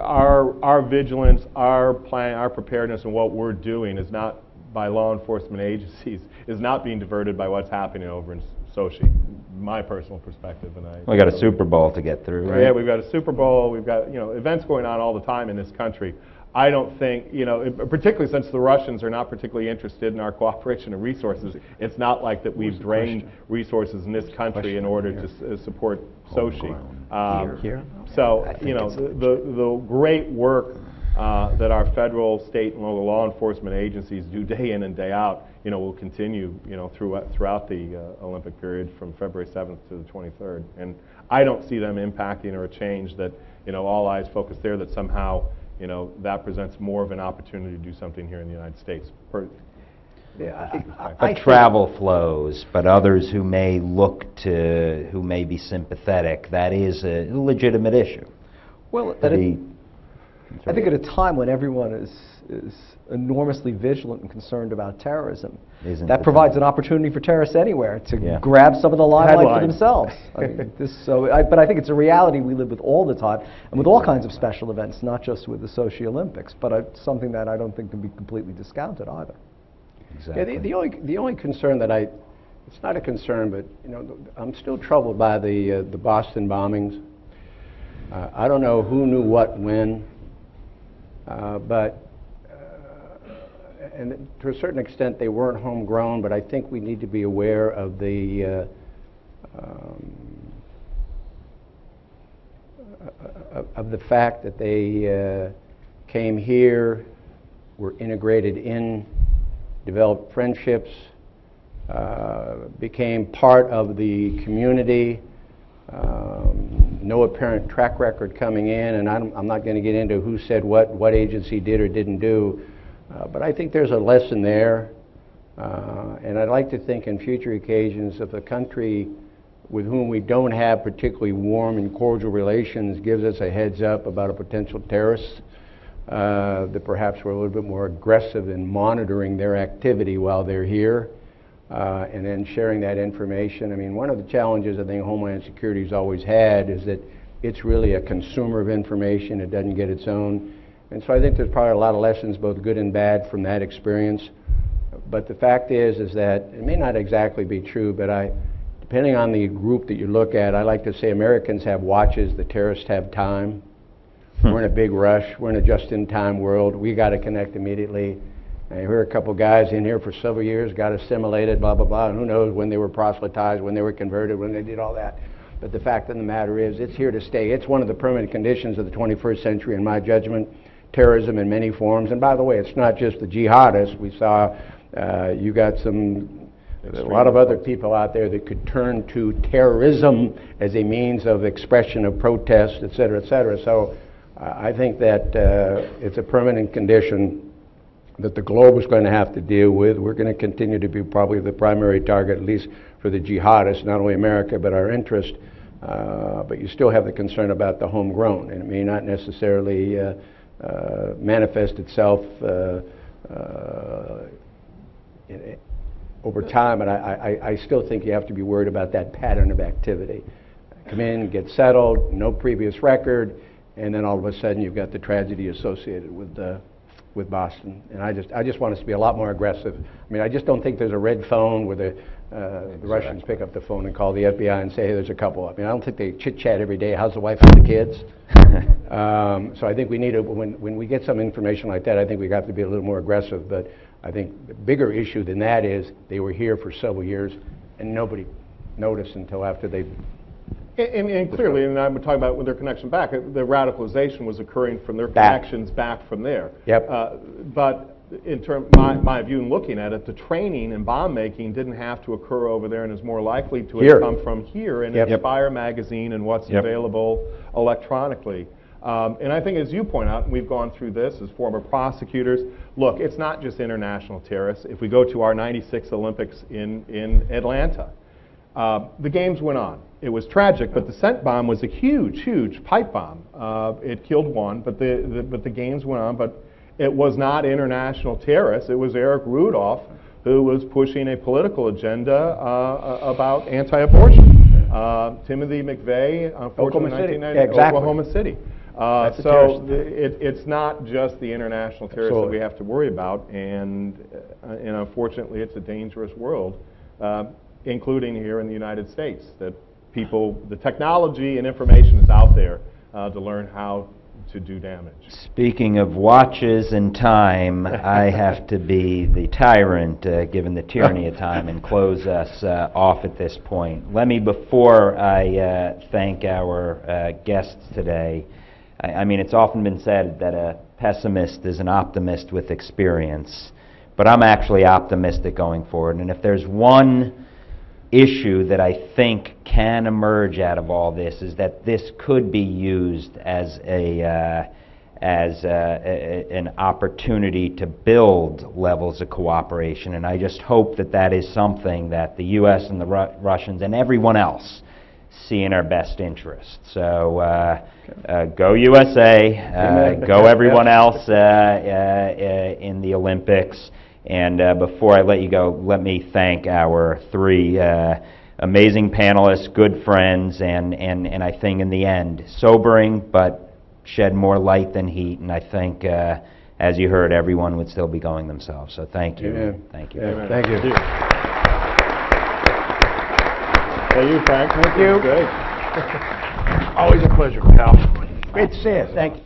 our vigilance, our plan, our preparedness, and what we're doing is not by law enforcement agencies, is not being diverted by what's happening over in Sochi. My personal perspective, we got a Super Bowl to get through, right? Yeah, we've got a Super Bowl. We've got events going on all the time in this country. I don't think, particularly since the Russians are not particularly interested in our cooperation and resources, it's not like that we've drained resources in this country in order to support Sochi. So, the great work that our federal, state, and local law enforcement agencies do day in and day out, will continue, throughout the Olympic period from February 7th to the 23rd. And I don't see them impacting or a change that, all eyes focus there, that somehow that presents more of an opportunity to do something here in the United States. But travel flows, but others who may who may be sympathetic, that is a legitimate issue. Well, I think at a time when everyone is enormously vigilant and concerned about terrorism, that provides an opportunity for terrorists anywhere to grab some of the limelight for themselves. But I think it's a reality we live with all the time, and with all kinds of special events, not just with the Sochi Olympics, but something that I don't think can be completely discounted either. Exactly. Yeah, the only concern that it's not a concern, but I'm still troubled by the Boston bombings. I don't know who knew what when, and to a certain extent they weren't homegrown, but I think we need to be aware of the fact that they came here, were integrated in, developed friendships, became part of the community. No apparent track record coming in, and I'm not going to get into who said what agency did or didn't do, but I think there's a lesson there, and I'd like to think in future occasions if a country with whom we don't have particularly warm and cordial relations gives us a heads up about a potential terrorist, that perhaps we're a little bit more aggressive in monitoring their activity while they're here. and then sharing that information. I mean, one of the challenges I think Homeland Security's always had is that it's really a consumer of information. It doesn't get its own. And so I think there's probably a lot of lessons, both good and bad, from that experience. But the fact is that it may not exactly be true, but depending on the group that you look at, I like to say Americans have watches, the terrorists have time. We're in a big rush. We're in a just-in-time world. We got to connect immediately. I heard a couple guys in here for several years, got assimilated, blah, blah, blah, and who knows when they were proselytized, when they were converted, when they did all that. But the fact of the matter is, it's here to stay. It's one of the permanent conditions of the 21st century, in my judgment, terrorism in many forms. And by the way, it's not just the jihadists. We saw you got a lot of other people out there that could turn to terrorism as a means of expression of protest, et cetera, et cetera. So I think that it's a permanent condition that the globe is going to have to deal with. We're going to continue to be probably the primary target, at least for the jihadists, not only America, but our interest. But you still have the concern about the homegrown, and it may not necessarily manifest itself over time, and I still think you have to be worried about that pattern of activity. Come in, get settled, no previous record, and then all of a sudden you've got the tragedy associated with Boston. And I just want us to be a lot more aggressive. I mean, I just don't think there's a red phone where the Russians pick up the phone and call the FBI and say, hey, there's a couple. I mean, I don't think they chit-chat every day. How's the wife and the kids? So I think we need to, when we get some information like that, I think we have to be a little more aggressive. But I think the bigger issue than that is they were here for several years and nobody noticed until after they... And clearly, and I'm talking about with their connection back, the radicalization was occurring from their connections back from there. Yep. But in my view in looking at it, the training and bomb making didn't have to occur over there and is more likely to have come from here in Inspire magazine and what's available electronically. And I think, as you point out, and we've gone through this as former prosecutors, look, it's not just international terrorists. If we go to our '96 Olympics in Atlanta, the games went on. It was tragic, but the scent bomb was a huge, huge pipe bomb. It killed one, but the games went on. But it was not international terrorists. It was Eric Rudolph who was pushing a political agenda about anti-abortion. Timothy McVeigh, unfortunately, in 1990, Oklahoma City. So it's not just the international terrorists that we have to worry about, and unfortunately, it's a dangerous world, including here in the United States. That the technology and information is out there to learn how to do damage. Speaking of watches and time, I have to be the tyrant, given the tyranny of time, and close us off at this point. Let me, before I thank our guests today, I mean, it's often been said that a pessimist is an optimist with experience, but I'm actually optimistic going forward. And if there's one issue that I think can emerge out of all this, is that this could be used as an opportunity to build levels of cooperation. And I just hope that that is something that the U.S. and the Russians and everyone else see in our best interest. So go USA, go everyone else in the Olympics. And before I let you go, let me thank our three amazing panelists, good friends, and I think in the end, sobering, but shed more light than heat. And I think, as you heard, everyone would still be going themselves. So thank you. Amen. Thank you. Amen. Thank you. Thank you, Frank. Thank you. Great. Always a pleasure, pal. Great to see you. Thank you.